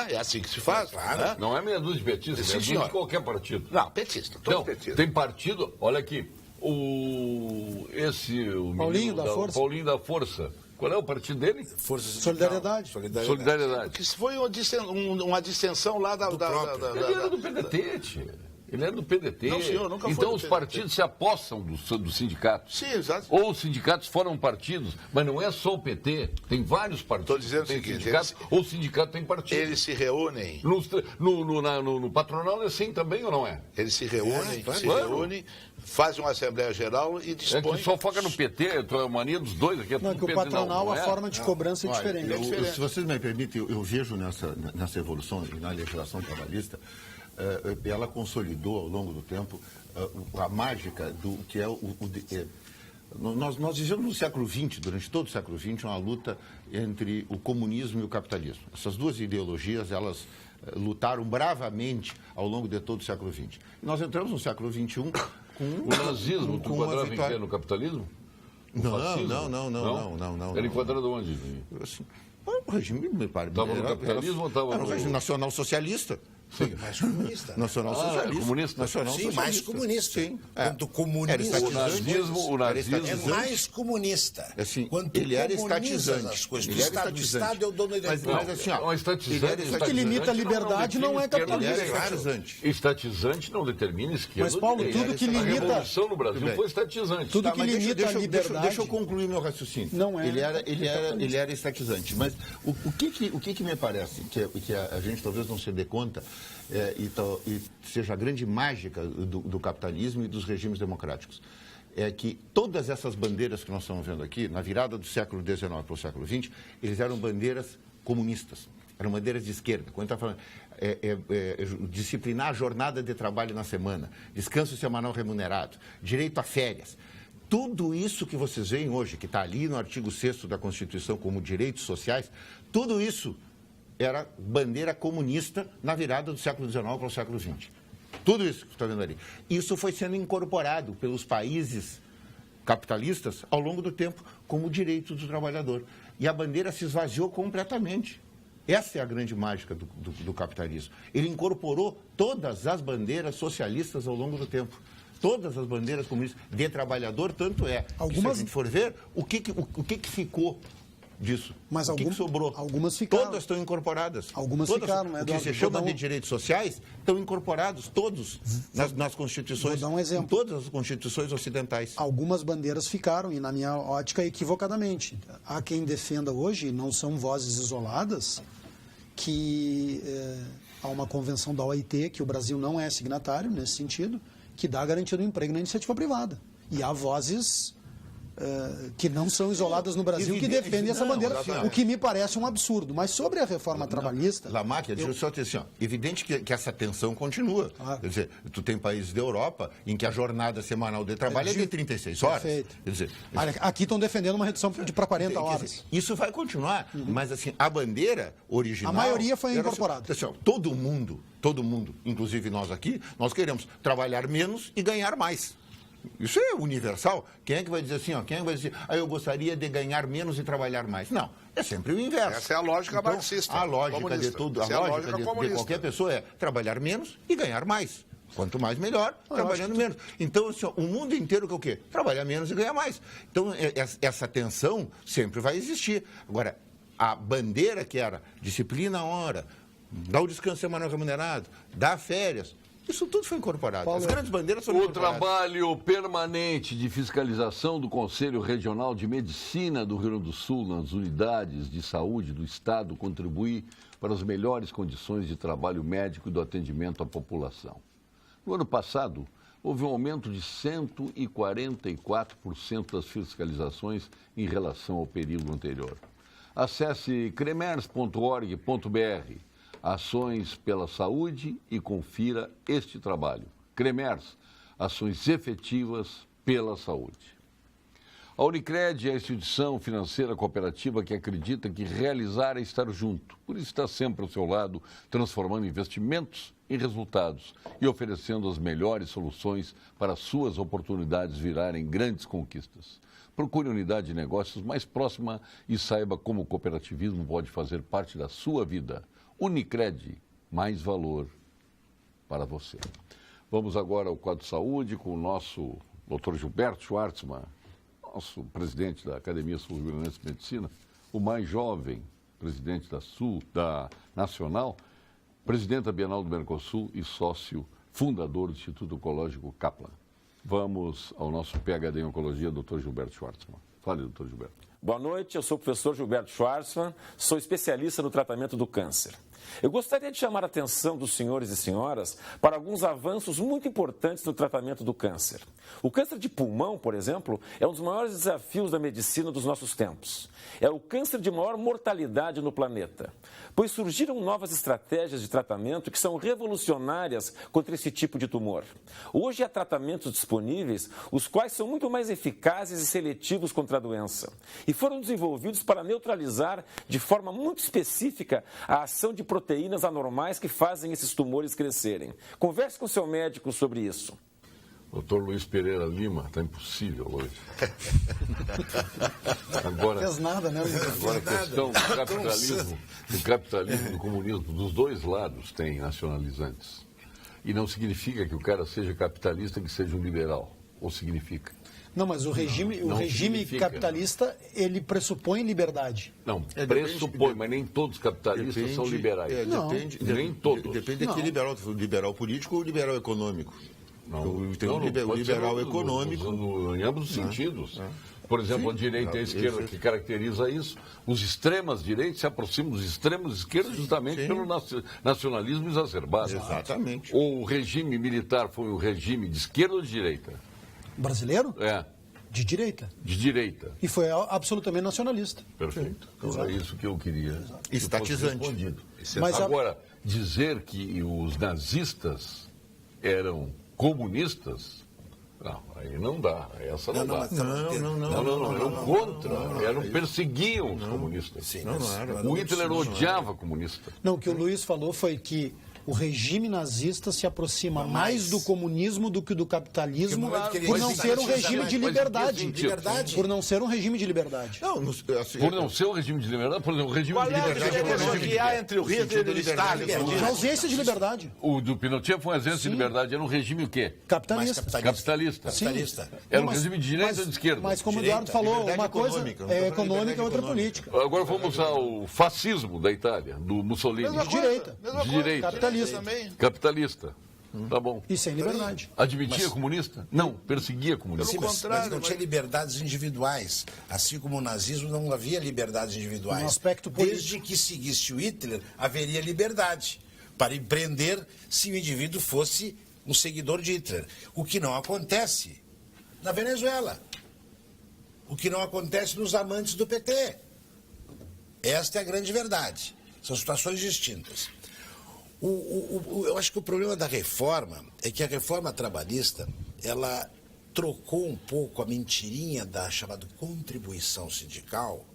Speaker 2: é assim que se faz.
Speaker 5: Claro.
Speaker 2: Né?
Speaker 1: Não é meia dúzia de petistas,
Speaker 2: Sim,
Speaker 1: é meia dúzia
Speaker 2: senhor.
Speaker 1: de qualquer partido.
Speaker 2: Não, petista, todo
Speaker 1: Não,
Speaker 2: petista.
Speaker 1: tem partido, olha aqui, o
Speaker 4: Paulinho
Speaker 1: menino
Speaker 4: da Força.
Speaker 1: Paulinho da Força. Qual é o partido dele?
Speaker 5: Força sindical.
Speaker 4: Solidariedade.
Speaker 1: Solidariedade.
Speaker 2: Que foi uma distensão lá da
Speaker 5: próprio.
Speaker 1: Ele era do PDT, tio. Ele era do PDT.
Speaker 2: Não, senhor, nunca foi
Speaker 1: então
Speaker 2: do
Speaker 1: os
Speaker 2: PDT.
Speaker 1: partidos se apossam do sindicato.
Speaker 2: Sim, exato.
Speaker 1: Ou os sindicatos foram partidos, mas não é só o PT. Tem vários partidos.
Speaker 2: Estou dizendo o
Speaker 1: tem
Speaker 2: seguinte,
Speaker 1: sindicato, ou o sindicato tem partido.
Speaker 2: Eles se reúnem.
Speaker 1: No patronal é assim também ou não é?
Speaker 2: Eles se reúnem,
Speaker 1: claro.
Speaker 2: fazem uma Assembleia Geral e
Speaker 1: É
Speaker 2: dispõem...
Speaker 1: que só foca no PT, a mania dos dois aqui é
Speaker 4: Não,
Speaker 1: tudo
Speaker 4: que o
Speaker 1: PT.
Speaker 4: patronal,
Speaker 1: não
Speaker 4: a
Speaker 1: é?
Speaker 4: forma de cobrança é
Speaker 3: Olha,
Speaker 4: diferente.
Speaker 3: se vocês me permitem, eu vejo nessa evolução e na legislação trabalhista, ela consolidou ao longo do tempo a mágica do que é nós vivemos no século XX, durante todo o século XX, uma luta entre o comunismo e o capitalismo. Essas duas ideologias, elas lutaram bravamente ao longo de todo o século XX. E nós entramos no século XXI com
Speaker 1: O nazismo, tu
Speaker 3: com uma
Speaker 1: enquadrava em
Speaker 3: vitória.
Speaker 1: quê? No capitalismo? O
Speaker 3: Não,
Speaker 1: fascismo?
Speaker 3: não.
Speaker 1: Era enquadrado onde?
Speaker 3: Assim, o regime, me parece...
Speaker 1: Estava no capitalismo ou estava
Speaker 3: Era
Speaker 1: no...
Speaker 3: um regime nacional-socialista.
Speaker 5: Sim, mais comunista.
Speaker 3: Nacional-socialista.
Speaker 1: comunista.
Speaker 5: Sim, mais comunista.
Speaker 3: Sim.
Speaker 5: Quanto comunista...
Speaker 3: Era estatizante.
Speaker 1: O nazismo...
Speaker 5: É mais comunista.
Speaker 3: Assim,
Speaker 5: Quanto
Speaker 3: ele era
Speaker 5: comuniza
Speaker 3: estatizante.
Speaker 5: as coisas.
Speaker 3: Ele era
Speaker 5: O
Speaker 3: estatizante.
Speaker 5: Estado é o dono da
Speaker 3: Mas assim, ó,
Speaker 1: Não, estatizante,
Speaker 3: ele era
Speaker 4: Isso que limita a liberdade não é
Speaker 3: ele era
Speaker 4: capitalismo.
Speaker 3: estatizante.
Speaker 1: Estatizante não determina esquerda
Speaker 4: Mas, Paulo,
Speaker 1: ou direita.
Speaker 4: tudo que
Speaker 1: A
Speaker 4: limita-
Speaker 1: revolução no Brasil
Speaker 3: Tudo bem.
Speaker 1: foi estatizante.
Speaker 4: Tudo
Speaker 3: Tá,
Speaker 4: que
Speaker 3: mas
Speaker 4: limita a liberdade...
Speaker 3: Deixa eu concluir meu raciocínio.
Speaker 4: Não é.
Speaker 3: Ele era estatizante. Mas o que me parece que a gente talvez não se dê conta e seja a grande mágica do capitalismo e dos regimes democráticos, é que todas essas bandeiras que nós estamos vendo aqui, na virada do século XIX para o século XX, eles eram bandeiras comunistas, eram bandeiras de esquerda. Quando está falando disciplinar a jornada de trabalho na semana, descanso semanal remunerado, direito a férias, tudo isso que vocês veem hoje, que está ali no artigo 6º da Constituição como direitos sociais, tudo isso era bandeira comunista na virada do século XIX para o século XX. Tudo isso que você está vendo ali. Isso foi sendo incorporado pelos países capitalistas ao longo do tempo como direito do trabalhador. E a bandeira se esvaziou completamente. Essa é a grande mágica do capitalismo. Ele incorporou todas as bandeiras socialistas ao longo do tempo. Todas as bandeiras comunistas de trabalhador, tanto é. Que se a gente for ver, o que ficou disso?
Speaker 4: Mas
Speaker 3: o que sobrou?
Speaker 4: Algumas ficaram.
Speaker 3: Todas estão incorporadas.
Speaker 4: Algumas ficaram, né?
Speaker 3: O que se chama de direitos sociais estão incorporados todos nas constituições.
Speaker 4: Vou dar um exemplo.
Speaker 3: Em todas as constituições ocidentais.
Speaker 4: Algumas bandeiras ficaram, e na minha ótica, equivocadamente. Há quem defenda hoje, não são vozes isoladas, que há uma convenção da OIT, que o Brasil não é signatário nesse sentido, que dá a garantia do emprego na iniciativa privada. E há vozes que não são isoladas no Brasil que defendem essa bandeira, o que me parece um absurdo. Mas sobre a reforma trabalhista...
Speaker 3: Lamáquia, deixa eu só dizer assim, ó, evidente que essa tensão continua. Quer dizer, tu tem países da Europa em que a jornada semanal de trabalho é de 36 horas.
Speaker 4: Perfeito.
Speaker 3: Quer dizer,
Speaker 4: aqui estão defendendo uma redução para 40 horas.
Speaker 3: Dizer, isso vai continuar, mas assim, a bandeira original...
Speaker 4: A maioria foi incorporada.
Speaker 3: Assim, todo mundo, inclusive nós aqui, nós queremos trabalhar menos e ganhar mais. Isso é universal. Quem é que vai dizer assim, ó? Quem é que vai dizer, eu gostaria de ganhar menos e trabalhar mais? Não, é sempre o inverso.
Speaker 2: Essa é a lógica marxista.
Speaker 3: A lógica de tudo, a lógica de qualquer pessoa é trabalhar menos e ganhar mais. Quanto mais, melhor, trabalhando menos. Então, assim, ó, o mundo inteiro quer o quê? Trabalhar menos e ganhar mais. Então, essa tensão sempre vai existir. Agora, a bandeira que era disciplina a hora, dar o descanso semanal remunerado, dar férias, isso tudo foi incorporado. As grandes bandeiras foram incorporadas.
Speaker 1: O trabalho permanente de fiscalização do Conselho Regional de Medicina do Rio Grande do Sul nas unidades de saúde do Estado contribui para as melhores condições de trabalho médico e do atendimento à população. No ano passado, houve um aumento de 144% das fiscalizações em relação ao período anterior. Acesse cremers.org.br. Ações pela saúde e confira este trabalho. Cremers, ações efetivas pela saúde. A Unicred é a instituição financeira cooperativa que acredita que realizar é estar junto. Por isso está sempre ao seu lado, transformando investimentos em resultados e oferecendo as melhores soluções para suas oportunidades virarem grandes conquistas. Procure a unidade de negócios mais próxima e saiba como o cooperativismo pode fazer parte da sua vida. Unicred, mais valor para você. Vamos agora ao quadro de saúde com o nosso Dr. Gilberto Schwartzman, nosso presidente da Academia Sul-Rio-Grandense de Medicina, o mais jovem presidente da Nacional, presidente da Bienal do Mercosul e sócio fundador do Instituto Oncológico Kaplan. Vamos ao nosso PhD em Oncologia, Dr. Gilberto Schwartzman. Fale, Dr. Gilberto.
Speaker 6: Boa noite, eu sou o professor Gilberto Schwartzman, sou especialista no tratamento do câncer. Eu gostaria de chamar a atenção dos senhores e senhoras para alguns avanços muito importantes no tratamento do câncer. O câncer de pulmão, por exemplo, é um dos maiores desafios da medicina dos nossos tempos. É o câncer de maior mortalidade no planeta, pois surgiram novas estratégias de tratamento que são revolucionárias contra esse tipo de tumor. Hoje há tratamentos disponíveis, os quais são muito mais eficazes e seletivos contra a doença, e foram desenvolvidos para neutralizar de forma muito específica a ação de proteínas anormais que fazem esses tumores crescerem. Converse com seu médico sobre isso.
Speaker 1: Doutor Luiz Pereira Lima, está impossível hoje. Agora,
Speaker 4: não fez nada, né?
Speaker 1: Agora a questão do capitalismo, do comunismo, dos dois lados tem nacionalizantes. E não significa que o cara seja capitalista que seja um liberal. Ou significa?
Speaker 4: Não, mas o regime capitalista, ele pressupõe liberdade.
Speaker 1: Não, pressupõe, mas nem todos os capitalistas são liberais. Nem todos.
Speaker 3: Depende de que liberal político ou liberal econômico. Tem o liberal econômico.
Speaker 1: Em ambos os sentidos. Por exemplo, a direita e a esquerda, que caracteriza isso. Os extremas direitos se aproximam dos extremos esquerdos justamente pelo nacionalismo exacerbado.
Speaker 3: Exatamente.
Speaker 1: O regime militar foi um regime de esquerda ou de direita?
Speaker 4: Brasileiro?
Speaker 1: É,
Speaker 4: De direita.
Speaker 1: de direita.
Speaker 4: E foi absolutamente nacionalista.
Speaker 1: Perfeito. Então é isso que eu queria. que fosse
Speaker 3: Estatizante.
Speaker 1: respondido.
Speaker 4: Mas
Speaker 1: Agora, dizer que os nazistas eram comunistas, não, aí não dá. Essa não, dá. Não, eram contra, perseguiam os comunistas.
Speaker 5: Sim,
Speaker 3: Não era.
Speaker 1: O Hitler odiava comunista.
Speaker 4: Não, o que o Luiz falou foi que o regime nazista se aproxima mais do comunismo do que do capitalismo por não ser um regime de liberdade.
Speaker 5: Liberdade.
Speaker 4: Por não ser um regime de liberdade.
Speaker 3: Não, assim,
Speaker 1: Por não ser um regime de liberdade, por exemplo, o regime
Speaker 2: Qual
Speaker 1: de
Speaker 2: é a
Speaker 1: liberdade
Speaker 2: diferença que há entre o Hitler e o Stalin?
Speaker 4: De ausência de liberdade.
Speaker 1: O do Pinochet foi uma ausência de liberdade. Era um regime o quê?
Speaker 4: Capitalista.
Speaker 1: Capitalista.
Speaker 5: Capitalista.
Speaker 1: Era um
Speaker 4: Mas-
Speaker 1: regime de direita
Speaker 4: mas-
Speaker 1: ou de esquerda?
Speaker 4: Mas como o
Speaker 5: Direita.
Speaker 4: Eduardo falou,
Speaker 3: Liberdade
Speaker 4: uma coisa
Speaker 3: econômica.
Speaker 4: é
Speaker 3: Liberdade
Speaker 4: econômica e outra
Speaker 3: econômica.
Speaker 4: política.
Speaker 1: Agora vamos ao fascismo da Itália, do Mussolini.
Speaker 4: De direita.
Speaker 1: De direita.
Speaker 4: Capitalista.
Speaker 2: Também.
Speaker 1: Capitalista. Tá bom.
Speaker 4: E sem liberdade.
Speaker 1: Admitia comunista? Não, perseguia comunista.
Speaker 5: Sim, mas
Speaker 2: contrário,
Speaker 5: não tinha liberdades individuais. Assim como o nazismo não havia liberdades individuais.
Speaker 4: No aspecto político.
Speaker 5: Desde que seguisse o Hitler, haveria liberdade para empreender se o indivíduo fosse um seguidor de Hitler. O que não acontece na Venezuela. O que não acontece nos amantes do PT. Esta é a grande verdade. São situações distintas. Eu acho que o problema da reforma é que a reforma trabalhista, ela trocou um pouco a mentirinha da chamada contribuição sindical,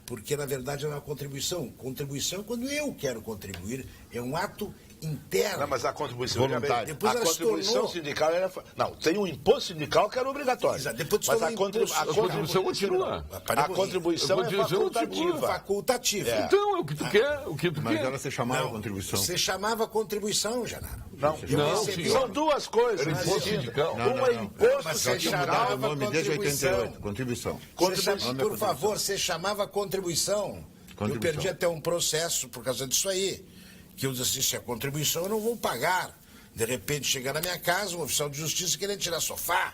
Speaker 5: porque na verdade era uma contribuição. Contribuição é quando eu quero contribuir, é um ato interno.
Speaker 2: Não, mas a contribuição
Speaker 3: Voluntária.
Speaker 5: Depois
Speaker 2: a
Speaker 5: ela se
Speaker 2: contribuição
Speaker 5: tornou-
Speaker 2: sindical era. Não, tem um imposto sindical que era obrigatório.
Speaker 5: Exato, depois se
Speaker 2: mas
Speaker 5: tornou imposto.
Speaker 1: A contribuição continua.
Speaker 2: A contribuição é facultativa.
Speaker 5: Facultativa.
Speaker 2: É.
Speaker 1: Então, é o que tu quer, o que tu
Speaker 3: mas
Speaker 1: quer.
Speaker 3: ela se chamava contribuição.
Speaker 5: Você chamava contribuição, Janaro.
Speaker 2: Não,
Speaker 1: Não,
Speaker 5: recebi-
Speaker 1: senhor.
Speaker 2: são duas coisas.
Speaker 1: Era imposto sindical.
Speaker 2: Uma é imposto
Speaker 5: Mas
Speaker 3: Já
Speaker 5: você
Speaker 3: tinha
Speaker 2: sindical.
Speaker 3: mudado o nome desde
Speaker 5: contribuição.
Speaker 3: 88. Contribuição.
Speaker 5: Por favor, você chamava contribuição. Eu
Speaker 3: Contribuição.
Speaker 5: perdi até um processo por causa disso aí. Que eu disse assim, se é contribuição, eu não vou pagar. De repente, chegar na minha casa, um oficial de justiça querendo tirar sofá.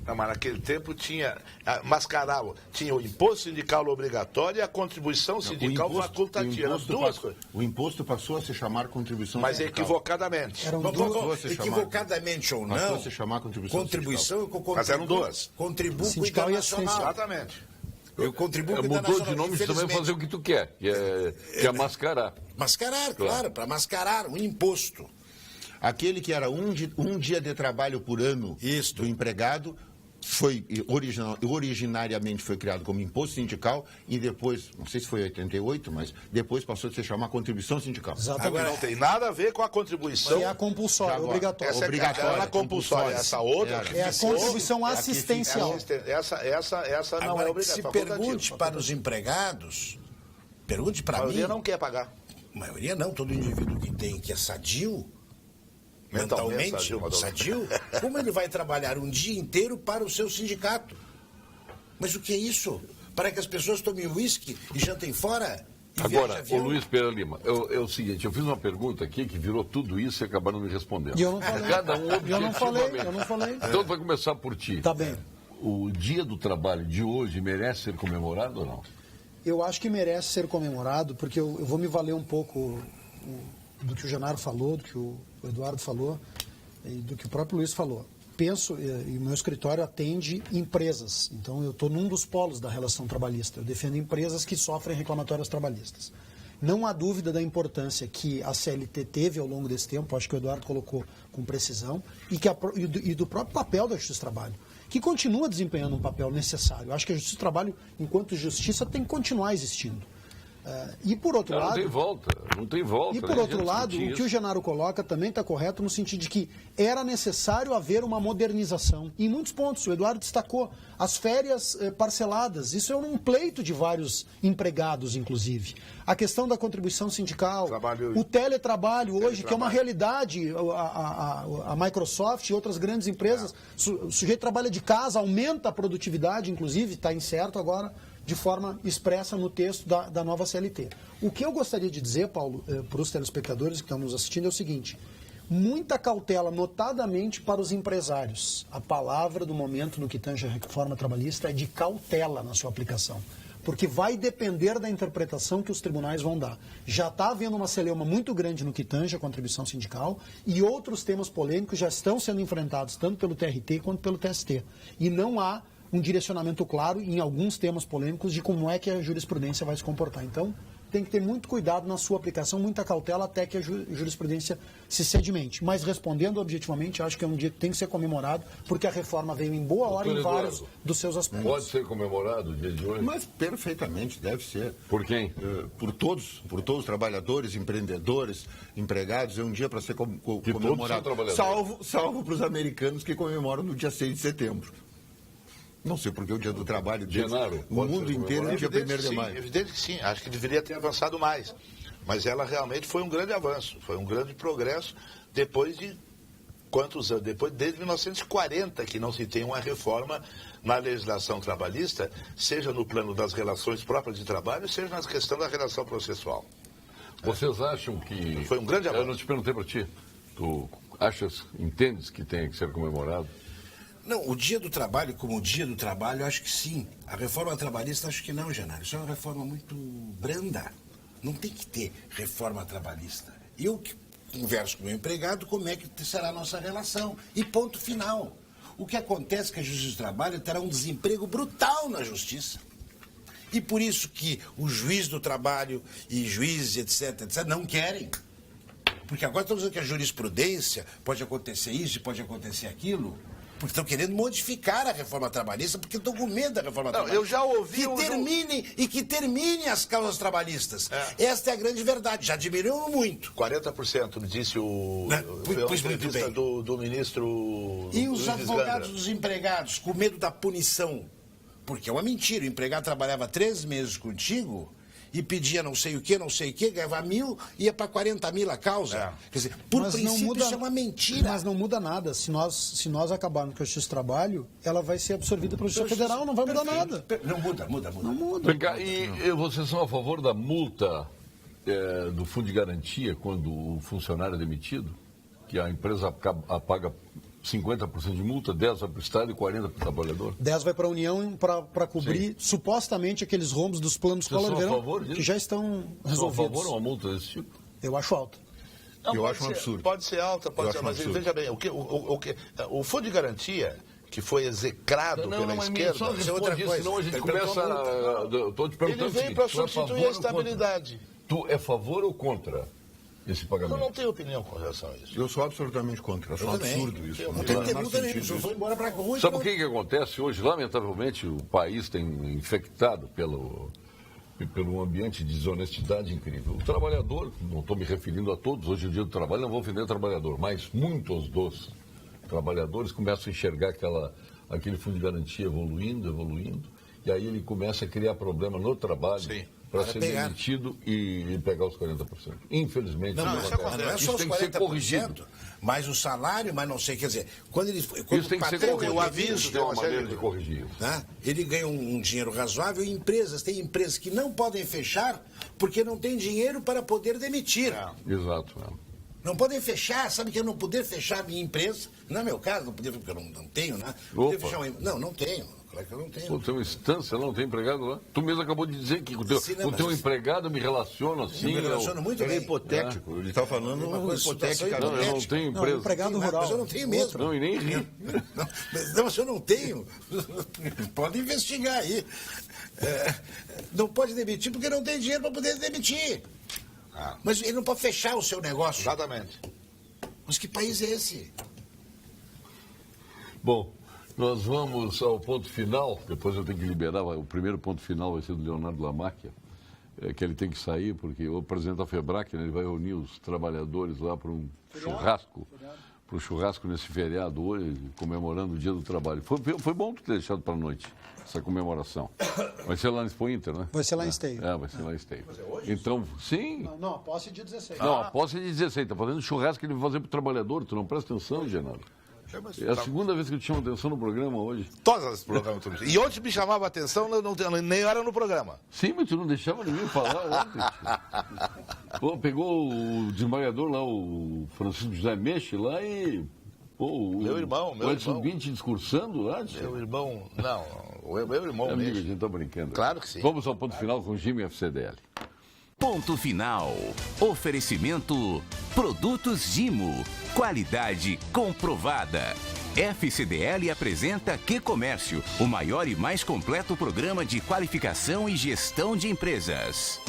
Speaker 2: Não, mas naquele tempo tinha. Mascarava. Tinha o imposto sindical obrigatório e a contribuição sindical facultativa. Eram duas coisas.
Speaker 3: O imposto passou a se chamar contribuição
Speaker 2: Mas
Speaker 3: sindical.
Speaker 2: equivocadamente.
Speaker 4: Eram
Speaker 5: Bom,
Speaker 4: duas.
Speaker 3: se chamar-
Speaker 5: equivocadamente ou
Speaker 3: Passou
Speaker 5: não,
Speaker 3: a se chamar contribuição
Speaker 5: contribuição eu contribuo,
Speaker 2: Mas eram duas.
Speaker 5: contribuo com o
Speaker 4: Sindical e
Speaker 5: internacional.
Speaker 2: Exatamente.
Speaker 5: Eu contribuo com o
Speaker 1: Mudou de
Speaker 5: internacional.
Speaker 1: nome, você também vai
Speaker 5: Infelizmente.
Speaker 1: fazer o que tu quer, que é mascarar.
Speaker 5: Mascarar, claro, para mascarar um imposto.
Speaker 3: Aquele que era um dia de trabalho por ano
Speaker 5: Isso.
Speaker 3: do empregado, originariamente foi criado como imposto sindical e depois, não sei se foi em 88, mas depois passou a se chamar contribuição sindical.
Speaker 4: Exatamente.
Speaker 2: Agora não tem nada a ver com a contribuição.
Speaker 4: Que é a compulsória,
Speaker 3: Agora,
Speaker 4: obrigatória.
Speaker 2: Essa
Speaker 3: obrigatória,
Speaker 2: é a compulsória.
Speaker 3: compulsória.
Speaker 2: Essa outra.
Speaker 3: É,
Speaker 2: que
Speaker 4: É a
Speaker 2: ficou-
Speaker 4: contribuição assistencial.
Speaker 2: Essa não
Speaker 5: Agora,
Speaker 2: é
Speaker 5: se
Speaker 2: obrigatória.
Speaker 5: pergunte para os empregados, pergunte
Speaker 2: A
Speaker 5: para mim.
Speaker 2: maioria não quer pagar.
Speaker 5: A maioria não, todo indivíduo que é sadio,
Speaker 2: Mentalmente
Speaker 5: mentalmente
Speaker 2: sadio,
Speaker 5: sadio, como ele vai trabalhar um dia inteiro para o seu sindicato? Mas o que é isso? Para que as pessoas tomem uísque e jantem fora? E
Speaker 1: Agora,
Speaker 5: viajem
Speaker 1: o
Speaker 5: avião?
Speaker 1: Luiz Pereira Lima, é o seguinte, eu fiz uma pergunta aqui que virou tudo isso e acabaram me respondendo.
Speaker 4: E eu não falei.
Speaker 1: Cada um
Speaker 4: Eu não falei,
Speaker 1: objetivamente.
Speaker 4: eu não falei.
Speaker 1: Então vai começar por ti.
Speaker 4: Tá bem.
Speaker 1: O dia do trabalho de hoje merece ser comemorado ou não?
Speaker 4: Eu acho que merece ser comemorado, porque eu vou me valer um pouco do que o Genaro falou, do que o Eduardo falou e do que o próprio Luiz falou. Penso, e o meu escritório atende empresas, então eu estou num dos polos da relação trabalhista. Eu defendo empresas que sofrem reclamatórios trabalhistas. Não há dúvida da importância que a CLT teve ao longo desse tempo, acho que o Eduardo colocou com precisão, e do próprio papel da Justiça do Trabalho, que continua desempenhando um papel necessário. Acho que a Justiça do Trabalho, enquanto justiça, tem que continuar existindo. E por outro
Speaker 1: Não
Speaker 4: lado...
Speaker 1: tem volta, não tem volta.
Speaker 4: E por
Speaker 1: né? A
Speaker 4: outro
Speaker 1: gente
Speaker 4: lado,
Speaker 1: discutir
Speaker 4: o que o
Speaker 1: isso.
Speaker 4: Genaro coloca também está correto no sentido de que era necessário haver uma modernização. Em muitos pontos, o Eduardo destacou as férias parceladas. Isso é um pleito de vários empregados, inclusive. A questão da contribuição sindical, o teletrabalho hoje, que é uma realidade. A Microsoft e outras grandes empresas, o sujeito trabalha de casa, aumenta a produtividade, inclusive, está incerto agora, de forma expressa no texto da nova CLT. O que eu gostaria de dizer, Paulo, para os telespectadores que estão nos assistindo é o seguinte: muita cautela, notadamente para os empresários. A palavra do momento no que tange a reforma trabalhista é de cautela na sua aplicação. porque vai depender da interpretação que os tribunais vão dar. Já está havendo uma celeuma muito grande no que tange a contribuição sindical e outros temas polêmicos já estão sendo enfrentados tanto pelo TRT quanto pelo TST. E não há um direcionamento claro em alguns temas polêmicos de como é que a jurisprudência vai se comportar. Então, tem que ter muito cuidado na sua aplicação, muita cautela até que a jurisprudência se sedimente. Mas, respondendo objetivamente, acho que é um dia que tem que ser comemorado, porque a reforma veio em boa hora em vários dos seus aspectos.
Speaker 1: Pode ser comemorado o dia de hoje?
Speaker 3: Mas perfeitamente, deve ser.
Speaker 1: Por quem?
Speaker 3: Por todos os trabalhadores, empreendedores, empregados, é um dia para ser comemorado. Salvo para os americanos que comemoram no dia 6 de setembro. Não sei porque o dia do trabalho deles, o mundo inteiro é o dia 1º de maio.
Speaker 2: Evidente que sim, acho que deveria ter avançado mais. Mas ela realmente foi um grande avanço, foi um grande progresso depois de quantos anos? Depois, desde 1940, que não se tem uma reforma na legislação trabalhista, seja no plano das relações próprias de trabalho, seja na questão da relação processual.
Speaker 1: Vocês acham que...
Speaker 2: Foi um grande avanço.
Speaker 1: Eu não te perguntei para ti. Tu entendes que tem que ser comemorado?
Speaker 5: Não, o dia do trabalho, como o dia do trabalho, acho que sim. A reforma trabalhista, acho que não, Genaro. Isso é uma reforma muito branda. Não tem que ter reforma trabalhista. Eu que converso com o meu empregado, como é que será a nossa relação. E ponto final. O que acontece é que a Justiça do Trabalho terá um desemprego brutal na Justiça. E por isso que o juiz do trabalho e juízes, etc., não querem. Porque agora estão dizendo que a jurisprudência pode acontecer isso e pode acontecer aquilo. Porque estão querendo modificar a reforma trabalhista, porque estão com medo da reforma trabalhista.
Speaker 2: Eu já ouvi...
Speaker 5: Que termine as causas trabalhistas. Esta é a grande verdade. Já diminuiu muito.
Speaker 2: 40%, disse foi a entrevista do ministro...
Speaker 5: E os advogados dos empregados, com medo da punição. Porque é uma mentira. O empregado trabalhava 3 meses contigo... e pedia não sei o que, ganhava 1.000, ia para 40 mil a causa. Quer dizer, por princípio, isso é uma mentira.
Speaker 4: Mas não muda nada. Se nós acabarmos com a Justiça do Trabalho, ela vai ser absorvida pela Justiça Federal, não vai mudar nada.
Speaker 5: Não muda.
Speaker 4: Não muda.
Speaker 1: E vocês são a favor da multa do Fundo de Garantia quando o funcionário é demitido? Que a empresa paga 50% de multa, 10% vai para o Estado e 40% para o trabalhador?
Speaker 4: 10% vai para a União para cobrir supostamente aqueles rombos dos planos escolar-verão que já estão resolvidos.
Speaker 1: São a favor de uma multa desse tipo?
Speaker 4: Eu acho alta.
Speaker 3: Eu acho um absurdo.
Speaker 2: Pode ser alta, mas veja bem, o Fundo de Garantia, que foi execrado pela esquerda,
Speaker 1: só
Speaker 2: é outra coisa.
Speaker 1: Senão a gente começa estou te perguntando.
Speaker 2: Ele veio para substituir a estabilidade.
Speaker 1: Tu é a favor ou contra esse pagamento?
Speaker 2: Eu não tenho opinião com relação a isso.
Speaker 3: Eu sou absolutamente contra. Eu sou absurdo isso.
Speaker 5: Não tem que ter multa nenhuma. Eu vou embora para a rua.
Speaker 1: Sabe o que acontece hoje? Lamentavelmente, o país tem infectado pelo ambiente de desonestidade incrível. O trabalhador, não estou me referindo a todos, hoje é o dia do trabalho, não vou ofender o trabalhador, mas muitos dos trabalhadores começam a enxergar aquele fundo de garantia evoluindo, e aí ele começa a criar problema no trabalho. Para ser demitido e pegar os 40%. Infelizmente,
Speaker 5: não é só
Speaker 1: isso tem que ser corrigido.
Speaker 5: Mas o salário, mas não sei, quer dizer, quando
Speaker 1: isso tem que ser corrigido. O aviso tem uma maneira de corrigir.
Speaker 5: Né? Ele ganha um dinheiro razoável e tem empresas que não podem fechar porque não tem dinheiro para poder demitir.
Speaker 1: Exato.
Speaker 5: Não podem fechar, sabe que eu não poder fechar a minha empresa, não é meu caso, não poder, porque eu não tenho, né? Não tenho. Claro que eu não tenho.
Speaker 1: Pô, tem uma instância, não tem empregado lá? Tu mesmo acabou de dizer que o teu empregado me relaciona assim.
Speaker 5: Me relaciona muito bem.
Speaker 3: É hipotético. Ele está falando hipotética.
Speaker 1: Não, eu não tenho empresa.
Speaker 4: Empregado rural.
Speaker 5: Mas eu não tenho mesmo.
Speaker 1: Não, e nem ri.
Speaker 5: Não, se eu não tenho, pode investigar aí. Não pode demitir porque não tem dinheiro para poder demitir. Mas ele não pode fechar o seu negócio.
Speaker 2: Exatamente.
Speaker 5: Mas que país é esse?
Speaker 1: Bom, nós vamos ao ponto final, depois eu tenho que liberar, o primeiro ponto final vai ser do Leonardo Lamacchia, que ele tem que sair, porque o presidente da FEBRAC, né, ele vai reunir os trabalhadores lá para um churrasco nesse feriado hoje, comemorando o Dia do Trabalho. Foi bom tu ter deixado para a noite essa comemoração. Vai ser lá no Expo Inter, né?
Speaker 4: Vai ser lá em Esteio.
Speaker 1: Vai ser lá em Esteio. Então, sim.
Speaker 4: Não, a posse é dia 16.
Speaker 1: Não, a posse é dia 16. Está fazendo churrasco que ele vai fazer para o trabalhador. Tu não presta atenção, Genaro. É a segunda vez que eu te chamo atenção no programa hoje.
Speaker 2: Todos os programas. E ontem me chamava a atenção, nem era no programa.
Speaker 1: Sim, mas tu não deixava ninguém falar ontem. Pô, pegou o desembargador lá, o Francisco José Mexe lá e
Speaker 2: Meu irmão.
Speaker 1: O Edson Bintti discursando lá?
Speaker 2: Meu irmão, não, o meu irmão
Speaker 1: Amigo, a
Speaker 2: mesmo.
Speaker 1: gente está brincando.
Speaker 2: Claro que sim.
Speaker 1: Vamos ao ponto final com o Jimmy FCDL.
Speaker 7: Ponto final. Oferecimento Produtos Gimo. Qualidade comprovada. FCDL apresenta Que Comércio, o maior e mais completo programa de qualificação e gestão de empresas.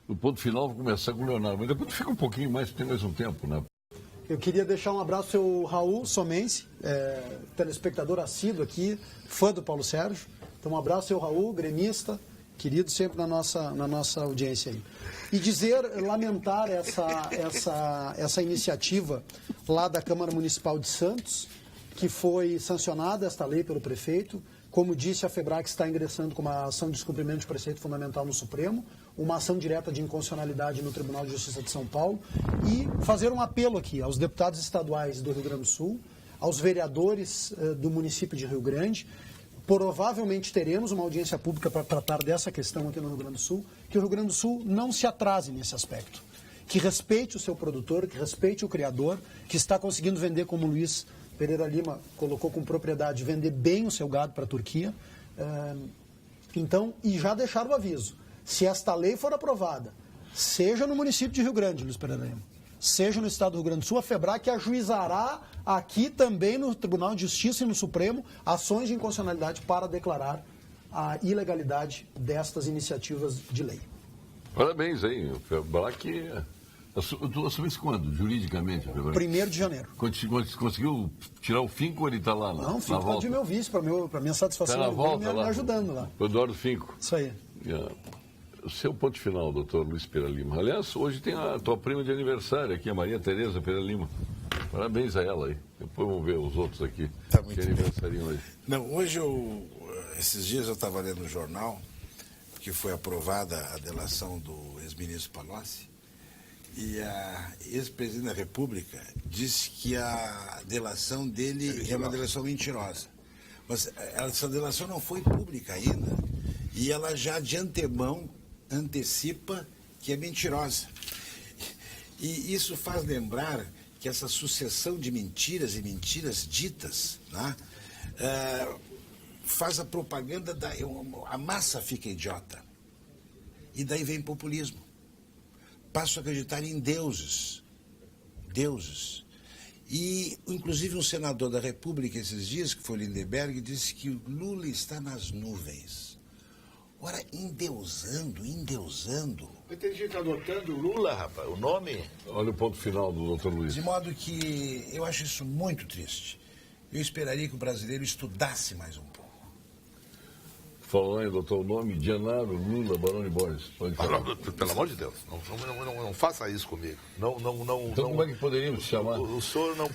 Speaker 1: No ponto final, vou começar com o Leonardo, mas depois fica um pouquinho mais, tem mais um tempo, né?
Speaker 4: Eu queria deixar um abraço ao Raul Somense, telespectador assíduo aqui, fã do Paulo Sérgio. Então, um abraço ao Raul, gremista, querido sempre na nossa audiência aí. E lamentar essa iniciativa lá da Câmara Municipal de Santos, que foi sancionada esta lei pelo prefeito. Como disse, a FEBRAC está ingressando com uma ação de descumprimento de preceito fundamental no Supremo, uma ação direta de inconstitucionalidade no Tribunal de Justiça de São Paulo e fazer um apelo aqui aos deputados estaduais do Rio Grande do Sul, aos vereadores do município de Rio Grande. Provavelmente teremos uma audiência pública para tratar dessa questão aqui no Rio Grande do Sul, que o Rio Grande do Sul não se atrase nesse aspecto, que respeite o seu produtor, que respeite o criador, que está conseguindo vender, como o Luiz Pereira Lima colocou com propriedade, vender bem o seu gado para a Turquia. Então, e já deixar o aviso, se esta lei for aprovada, seja no município de Rio Grande, Luiz Pereira Lima, seja no estado do Rio Grande do Sul, a FEBRAC ajuizará aqui também no Tribunal de Justiça e no Supremo ações de inconstitucionalidade para declarar a ilegalidade destas iniciativas de lei.
Speaker 1: Parabéns aí, o FEBRAC. Tu assumiste quando, juridicamente?
Speaker 4: 1º de janeiro.
Speaker 1: Conseguiu tirar o Finco ou ele está lá?
Speaker 4: Não, o Finco está de meu vice, para minha satisfação.
Speaker 1: Está na volta
Speaker 4: me ajudando lá.
Speaker 1: O Eduardo Finco.
Speaker 4: Isso aí.
Speaker 1: O seu ponto final, doutor Luiz Pereira Lima. Aliás, hoje tem a tua prima de aniversário aqui, a Maria Tereza Pereira Lima. Parabéns a ela aí. Depois vamos ver os outros aqui que aniversariam hoje.
Speaker 5: Não, hoje esses dias eu estava lendo no jornal que foi aprovada a delação do ex-ministro Palocci. E a ex-presidente da República disse que a delação dele é uma delação mentirosa. Mas essa delação não foi pública ainda. E ela já de antemão antecipa que é mentirosa. E isso faz lembrar que essa sucessão de mentiras e mentiras ditas, né, faz a propaganda, a massa fica idiota. E daí vem populismo. Passo a acreditar em deuses. E, inclusive, um senador da República, esses dias, que foi Lindenberg, disse que o Lula está nas nuvens. Ora, endeusando.
Speaker 2: Mas tem gente adotando Lula, rapaz, o nome.
Speaker 1: Olha o ponto final do doutor Luiz.
Speaker 5: De modo que eu acho isso muito triste. Eu esperaria que o brasileiro estudasse mais um pouco.
Speaker 1: Falando aí, doutor, o nome, Genaro Lula Baroni Boris. Pode falar.
Speaker 2: Pelo amor de Deus, não faça isso comigo. Não,
Speaker 1: então como é que poderíamos chamar?
Speaker 2: O senhor não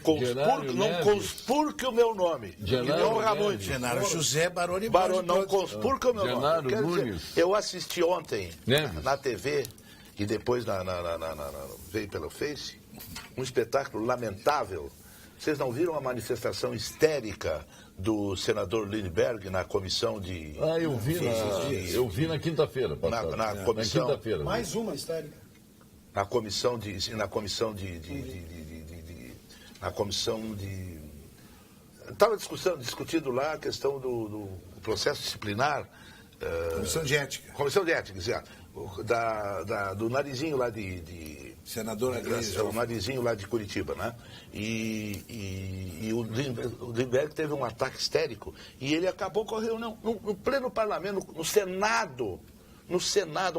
Speaker 2: conspurque o meu nome.
Speaker 5: Genaro José Baroni Boris.
Speaker 2: Não conspurque o meu nome.
Speaker 1: Nunes.
Speaker 2: Eu assisti ontem
Speaker 1: Neves.
Speaker 2: na TV e depois veio pelo Face um espetáculo lamentável. Vocês não viram a manifestação histérica do senador Lindbergh na comissão de...
Speaker 1: eu vi na quinta-feira.
Speaker 2: Na comissão...
Speaker 1: Na quinta-feira.
Speaker 4: Mais uma histérica.
Speaker 2: Na comissão de... Estava discutindo lá a questão do processo disciplinar.
Speaker 5: Comissão de ética.
Speaker 2: Comissão de ética, do narizinho lá
Speaker 5: Senador Agrícola.
Speaker 2: O narizinho lá de Curitiba, né? E o Lindbergh teve um ataque histérico e ele acabou com a reunião no pleno parlamento, no Senado,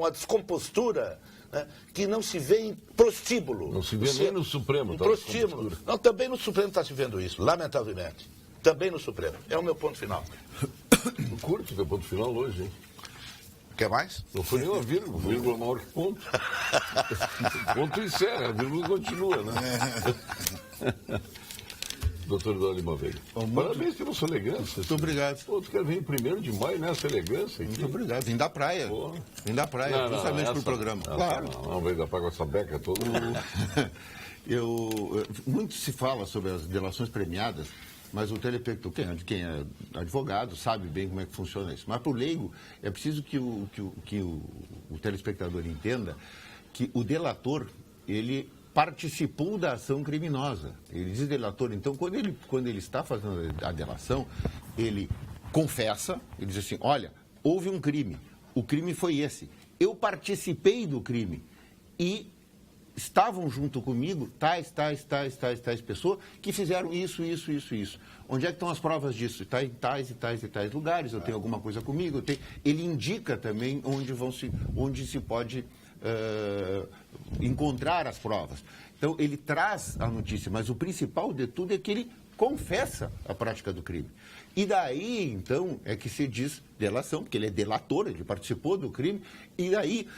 Speaker 2: uma descompostura, né, que não se vê em prostíbulo.
Speaker 1: Não se vê nem no Supremo.
Speaker 2: Prostíbulo. Não, também no Supremo está se vendo isso, lamentavelmente. Também no Supremo. É o meu ponto final.
Speaker 1: Curto o teu ponto final hoje, hein?
Speaker 2: Quer mais?
Speaker 1: Não foi nenhuma vírgula maior que ponto. Ponto encerra, a vírgula continua, né? Doutor Eduardo Lima Veiga. Parabéns pela sua elegância.
Speaker 3: Muito obrigado.
Speaker 1: Pô, tu quer vir em 1º de maio nessa elegância aqui?
Speaker 3: Muito obrigado. Vim da praia. Justamente pro programa. Claro.
Speaker 1: Não, veio da praia com essa beca toda.
Speaker 3: Muito se fala sobre as delações premiadas, mas o telespectador, quem é advogado, sabe bem como é que funciona isso. Mas para o leigo, é preciso que o telespectador entenda que o delator, ele participou da ação criminosa. Ele diz delator. Então, quando ele está fazendo a delação, ele confessa, ele diz assim, olha, houve um crime, o crime foi esse. Eu participei do crime e estavam junto comigo tais pessoas que fizeram isso. Onde é que estão as provas disso? Está em tais e tais lugares, eu tenho alguma coisa comigo. Ele indica também onde se pode encontrar as provas. Então, ele traz a notícia, mas o principal de tudo é que ele confessa a prática do crime. E daí, então, é que se diz delação, porque ele é delator, ele participou do crime, e daí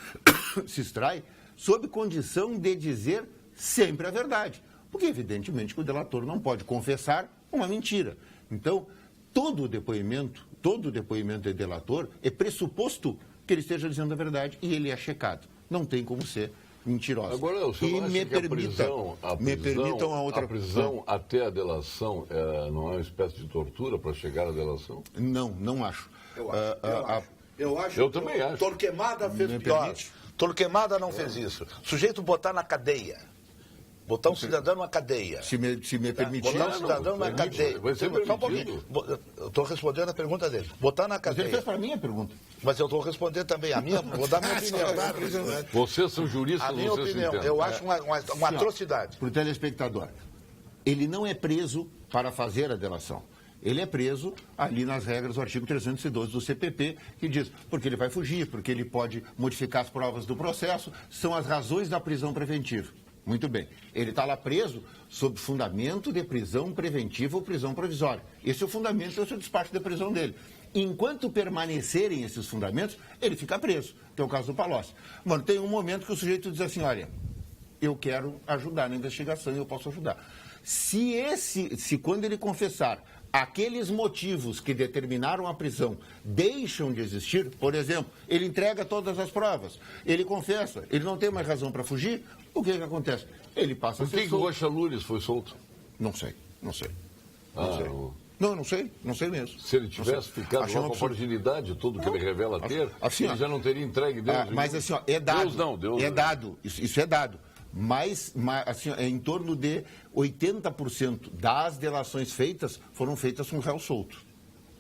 Speaker 3: se extrai sob condição de dizer sempre a verdade. Porque, evidentemente, que o delator não pode confessar uma mentira. Então, todo depoimento de delator é pressuposto que ele esteja dizendo a verdade e ele é checado. Não tem como ser mentiroso.
Speaker 1: Agora, o senhor acha que a prisão
Speaker 3: Ah.
Speaker 1: até a delação não é uma espécie de tortura para chegar à delação?
Speaker 3: Não acho.
Speaker 1: Eu também acho.
Speaker 2: Torquemada fez
Speaker 3: Me
Speaker 2: pior.
Speaker 3: permite?
Speaker 2: Torquemada não fez isso. O sujeito botar na cadeia. Botar um cidadão numa cadeia.
Speaker 3: Se me permitir...
Speaker 2: Botar um cidadão na cadeia.
Speaker 1: Vai ser
Speaker 2: Só um
Speaker 1: permitido.
Speaker 2: pouquinho. Eu estou respondendo a pergunta dele. Botar na
Speaker 3: Mas ele
Speaker 2: cadeia.
Speaker 3: fez para mim a pergunta.
Speaker 2: Mas eu estou respondendo também. Vou dar minha opinião.
Speaker 1: Vocês são juristas,
Speaker 2: A minha
Speaker 1: vocês
Speaker 2: opinião.
Speaker 1: entendem.
Speaker 2: Eu acho uma atrocidade.
Speaker 3: Para o telespectador, ele não é preso para fazer a delação. Ele é preso ali nas regras do artigo 312 do CPP, que diz porque ele vai fugir, porque ele pode modificar as provas do processo, são as razões da prisão preventiva. Muito bem. Ele está lá preso sob fundamento de prisão preventiva ou prisão provisória. Esse é o fundamento do seu despacho de prisão dele. Enquanto permanecerem esses fundamentos, ele fica preso, que é o caso do Palocci. Mano, tem um momento que o sujeito diz assim, olha, eu quero ajudar na investigação e eu posso ajudar. Se quando ele confessar, aqueles motivos que determinaram a prisão deixam de existir, por exemplo, ele entrega todas as provas, ele confessa, ele não tem mais razão para fugir, o que acontece? Ele passa a
Speaker 1: Por
Speaker 3: ser
Speaker 1: que o
Speaker 3: solto.
Speaker 1: Rocha Loures foi solto?
Speaker 3: Não sei.
Speaker 1: Ah,
Speaker 3: Não sei mesmo.
Speaker 1: Se ele tivesse ficado
Speaker 3: Achei
Speaker 1: lá
Speaker 3: um
Speaker 1: com a
Speaker 3: absurdo.
Speaker 1: fragilidade, tudo que ele revela ter,
Speaker 3: assim,
Speaker 1: ele já não teria entregue Deus.
Speaker 3: Mas assim, ó, é dado.
Speaker 1: Deus
Speaker 3: é
Speaker 1: não.
Speaker 3: dado. Isso é dado. Mas assim, é em torno de 80% das delações feitas foram feitas com réu solto.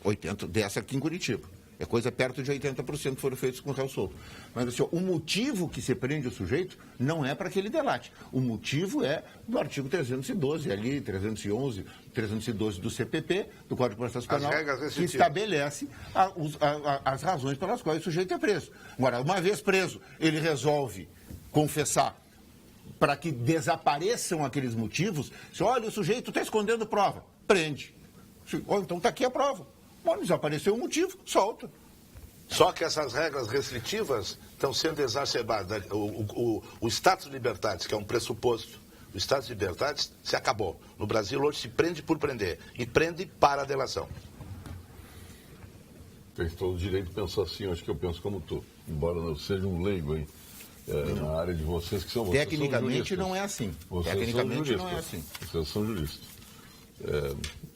Speaker 3: 80%, dessa aqui em Curitiba. É coisa perto de 80% foram feitos com réu solto. Mas assim, ó, o motivo que se prende o sujeito não é para que ele delate. O motivo é do artigo 312, ali, 311, 312 do CPP, do Código de Processo Penal, que estabelece as razões pelas quais o sujeito é preso. Agora, uma vez preso, ele resolve confessar para que desapareçam aqueles motivos. Se olha, o sujeito está escondendo prova, prende. Então está aqui a prova. Bom, desapareceu o motivo, solta.
Speaker 2: Só que essas regras restritivas estão sendo exacerbadas. O status libertatis, que é um pressuposto, o status libertatis se acabou. No Brasil, hoje, se prende por prender. E prende para a delação.
Speaker 1: Tem todo o direito de pensar assim, acho que eu penso como tu. Embora eu seja um leigo, hein? Na área de vocês, que são vocês.
Speaker 3: Tecnicamente não é assim. Tecnicamente não é assim.
Speaker 1: Vocês são juristas.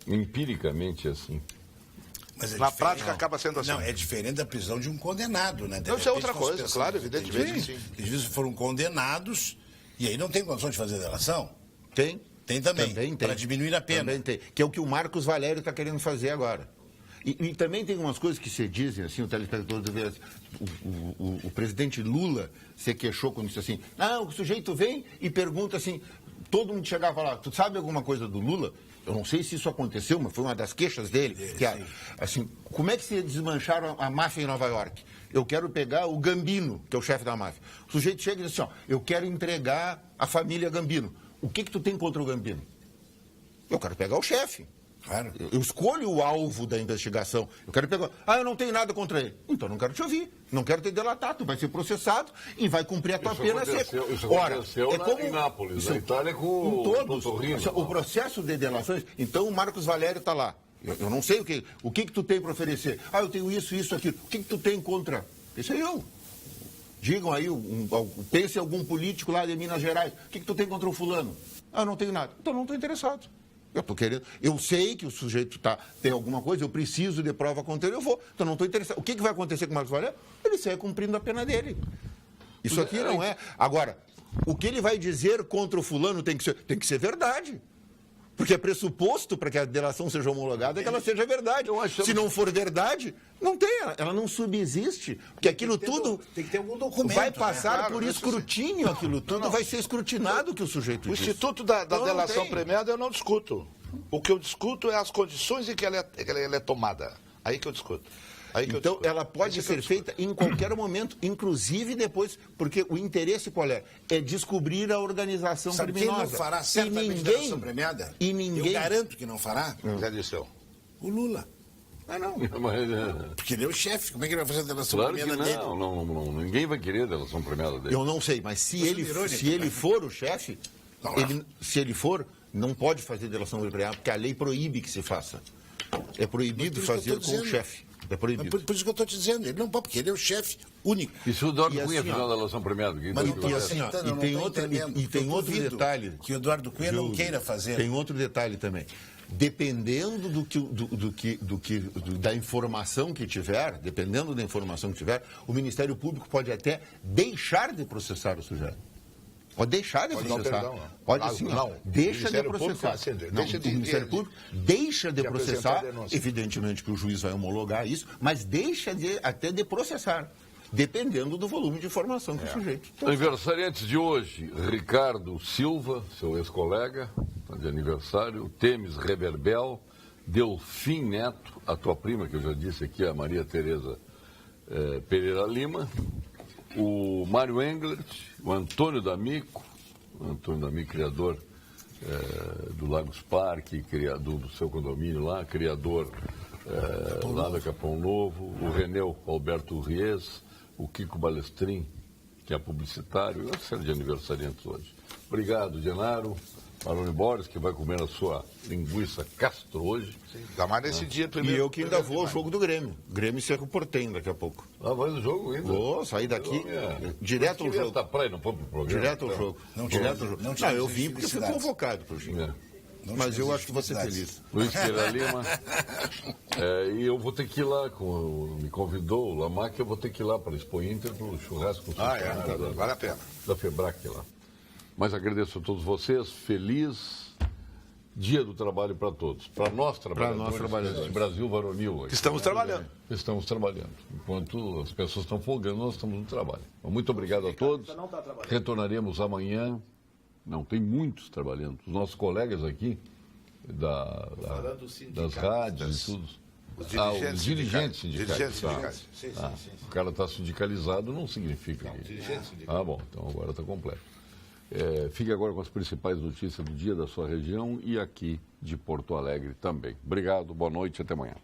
Speaker 1: Empiricamente é assim.
Speaker 5: Mas é
Speaker 2: Na
Speaker 5: diferente.
Speaker 2: prática acaba sendo assim.
Speaker 5: Não, é diferente da prisão de um condenado, né? De
Speaker 2: Não, isso é
Speaker 5: repente,
Speaker 2: outra
Speaker 5: são
Speaker 2: coisa,
Speaker 5: pessoas
Speaker 2: claro,
Speaker 5: que
Speaker 2: evidentemente que sim.
Speaker 5: Às vezes foram condenados e aí não tem condição de fazer delação.
Speaker 3: Tem.
Speaker 5: Tem também, para diminuir a pena.
Speaker 3: Também tem, que é o que o Marcos Valério está querendo fazer agora. E também tem umas coisas que se dizem, assim, o telespectador deve ver, o presidente Lula se queixou quando disse assim, não, o sujeito vem e pergunta assim, todo mundo chegava lá, tu sabe alguma coisa do Lula? Eu não sei se isso aconteceu, mas foi uma das queixas dele. Que, assim, como é que se desmancharam a máfia em Nova York? Eu quero pegar o Gambino, que é o chefe da máfia. O sujeito chega e diz assim, ó, eu quero entregar a família Gambino. O que tu tem contra o Gambino? Eu quero pegar o chefe.
Speaker 5: Claro.
Speaker 3: Eu escolho o alvo da investigação. Eu quero pegar. Eu não tenho nada contra ele. Então não quero te ouvir. Não quero te delatar. Tu vai ser processado e vai cumprir a tua pena seca.
Speaker 1: Isso aconteceu em Nápoles, na Itália, com
Speaker 3: todos.
Speaker 1: Torrino.
Speaker 3: O processo de delações. Então o Marcos Valério está lá. Eu não sei o que tu tem para oferecer. Eu tenho isso, aquilo. O que tu tem contra? Esse é eu. Digam aí, pense em algum político lá de Minas Gerais. O que tu tem contra o fulano? Eu não tenho nada. Então não estou interessado. Eu sei que o sujeito tem alguma coisa, eu preciso de prova contra ele, eu vou. Então não estou interessado. O que vai acontecer com o Marcos Valério? Ele sai cumprindo a pena dele. Isso aqui não é. Agora, O que ele vai dizer contra o fulano tem que ser verdade. Porque é pressuposto para que a delação seja homologada que ela seja verdade. Se não for verdade, não tem, ela não subsiste. Porque aquilo tudo
Speaker 5: tem que ter algum documento,
Speaker 3: vai passar
Speaker 2: Claro,
Speaker 3: por escrutínio, aquilo tudo vai ser escrutinado que o sujeito
Speaker 2: O
Speaker 3: disse.
Speaker 2: Instituto da
Speaker 3: Então, não
Speaker 2: Delação
Speaker 3: tem.
Speaker 2: Premiada eu não discuto. O que eu discuto é as condições em que ela é tomada. Aí que eu discuto.
Speaker 3: Então, ela pode ser feita em qualquer momento, inclusive depois, porque o interesse qual é? É descobrir a organização
Speaker 5: Sabe
Speaker 3: criminosa.
Speaker 5: quem não fará
Speaker 3: E
Speaker 5: certamente delação premiada?
Speaker 3: E ninguém...
Speaker 5: Eu garanto que não fará.
Speaker 2: Zé Dirceu.
Speaker 5: O Lula.
Speaker 3: Ah, não.
Speaker 1: Mas,
Speaker 5: Porque ele é o chefe. Como é que ele vai fazer a delação
Speaker 1: claro que
Speaker 5: premiada dele?
Speaker 1: não, ninguém vai querer a delação premiada dele.
Speaker 3: Eu não sei, mas se
Speaker 5: Você
Speaker 3: ele,
Speaker 5: virou,
Speaker 3: se
Speaker 5: né?
Speaker 3: ele for o chefe,
Speaker 5: Não,
Speaker 3: se ele for, não pode fazer delação premiada, porque a lei proíbe que se faça. É proibido
Speaker 5: Mas por isso que eu
Speaker 3: fazer
Speaker 5: tô
Speaker 3: com o
Speaker 5: dizendo.
Speaker 3: chefe. É
Speaker 5: Mas
Speaker 3: proibido.
Speaker 5: por isso que eu estou te dizendo. Ele não pode, porque ele é o chefe único.
Speaker 1: E se o Eduardo
Speaker 3: E
Speaker 1: Cunha
Speaker 3: assim, ó,
Speaker 1: fizer a delação premiada? Quem
Speaker 5: Mas
Speaker 1: vai
Speaker 5: não estou
Speaker 3: e
Speaker 1: fazer?
Speaker 3: assim, ó,
Speaker 5: aceitando,
Speaker 3: e
Speaker 5: não
Speaker 3: tem
Speaker 5: tô
Speaker 3: outro-
Speaker 5: entendendo.
Speaker 3: e tem
Speaker 5: Eu
Speaker 3: outro
Speaker 5: duvido
Speaker 3: detalhe.
Speaker 5: que o Eduardo Cunha não
Speaker 3: Gildo,
Speaker 5: queira fazer.
Speaker 3: Tem outro detalhe também. Dependendo da informação que tiver, o Ministério Público pode até deixar de processar o sujeito. Pode deixar de
Speaker 2: Pode dar
Speaker 3: processar.
Speaker 2: perdão, não.
Speaker 3: Pode
Speaker 2: Ah,
Speaker 3: assim,
Speaker 2: não.
Speaker 3: deixa
Speaker 2: O
Speaker 3: de
Speaker 2: Ministério Público
Speaker 3: processar.
Speaker 2: assim,
Speaker 3: Não,
Speaker 2: deixa
Speaker 3: o
Speaker 2: de-
Speaker 3: Ministério Público deixa de
Speaker 2: de apresentar
Speaker 3: processar.
Speaker 2: a denúncia.
Speaker 3: Evidentemente que o juiz vai homologar isso, mas deixa até de processar, dependendo do volume de informação que o sujeito tem.
Speaker 1: Aniversariantes de hoje, Ricardo Silva, seu ex-colega, tá de aniversário, Temes Reverbel, Delfim Neto, a tua prima, que eu já disse aqui, a Maria Tereza Pereira Lima, o Mário Englert, o Antônio D'Amico, criador do Lagos Parque, criador do seu condomínio lá, criador lá da Capão Novo, o Reneu Alberto Ries, o Kiko Balestrin, que é publicitário, e uma série de aniversariantes hoje. Obrigado, Genaro. Maroni Borges, que vai comer a sua linguiça Castro hoje.
Speaker 2: Ainda mais nesse dia
Speaker 3: E
Speaker 2: primeiro.
Speaker 3: eu que ainda vou ao jogo do Grêmio. Grêmio e Cerro Porteño daqui a pouco.
Speaker 1: Ah, vai no jogo ainda?
Speaker 3: Vou sair daqui direto ao jogo.
Speaker 1: Da praia, não vamos pro programa.
Speaker 3: Direto ao jogo. Direto ao jogo. Não, eu vim porque fui convocado pro jogo.
Speaker 1: É.
Speaker 3: Mas eu acho que vou ser feliz.
Speaker 1: Luiz Pereira Lima. E eu vou ter que ir lá, me convidou o Lamac, eu vou ter que ir lá para a Expo Inter, para o churrasco
Speaker 2: Vale a pena.
Speaker 1: da FEBRAC lá. Mas agradeço a todos vocês, feliz Dia do Trabalho para todos. Para nós trabalhadores, esse Brasil varonil. Aqui.
Speaker 2: Estamos trabalhando.
Speaker 1: Estamos trabalhando. Enquanto as pessoas estão folgando, nós estamos no trabalho. Muito obrigado a todos. Retornaremos amanhã. Não, tem muitos trabalhando. Os nossos colegas aqui das rádios e tudo.
Speaker 2: Os dirigentes sindicais.
Speaker 1: Tá.
Speaker 2: Sim.
Speaker 1: O cara está sindicalizado não significa que...
Speaker 2: Dirigentes sindicais.
Speaker 1: Ah, bom, então agora está completo. Fique agora com as principais notícias do dia da sua região e aqui de Porto Alegre também. Obrigado, boa noite e até amanhã.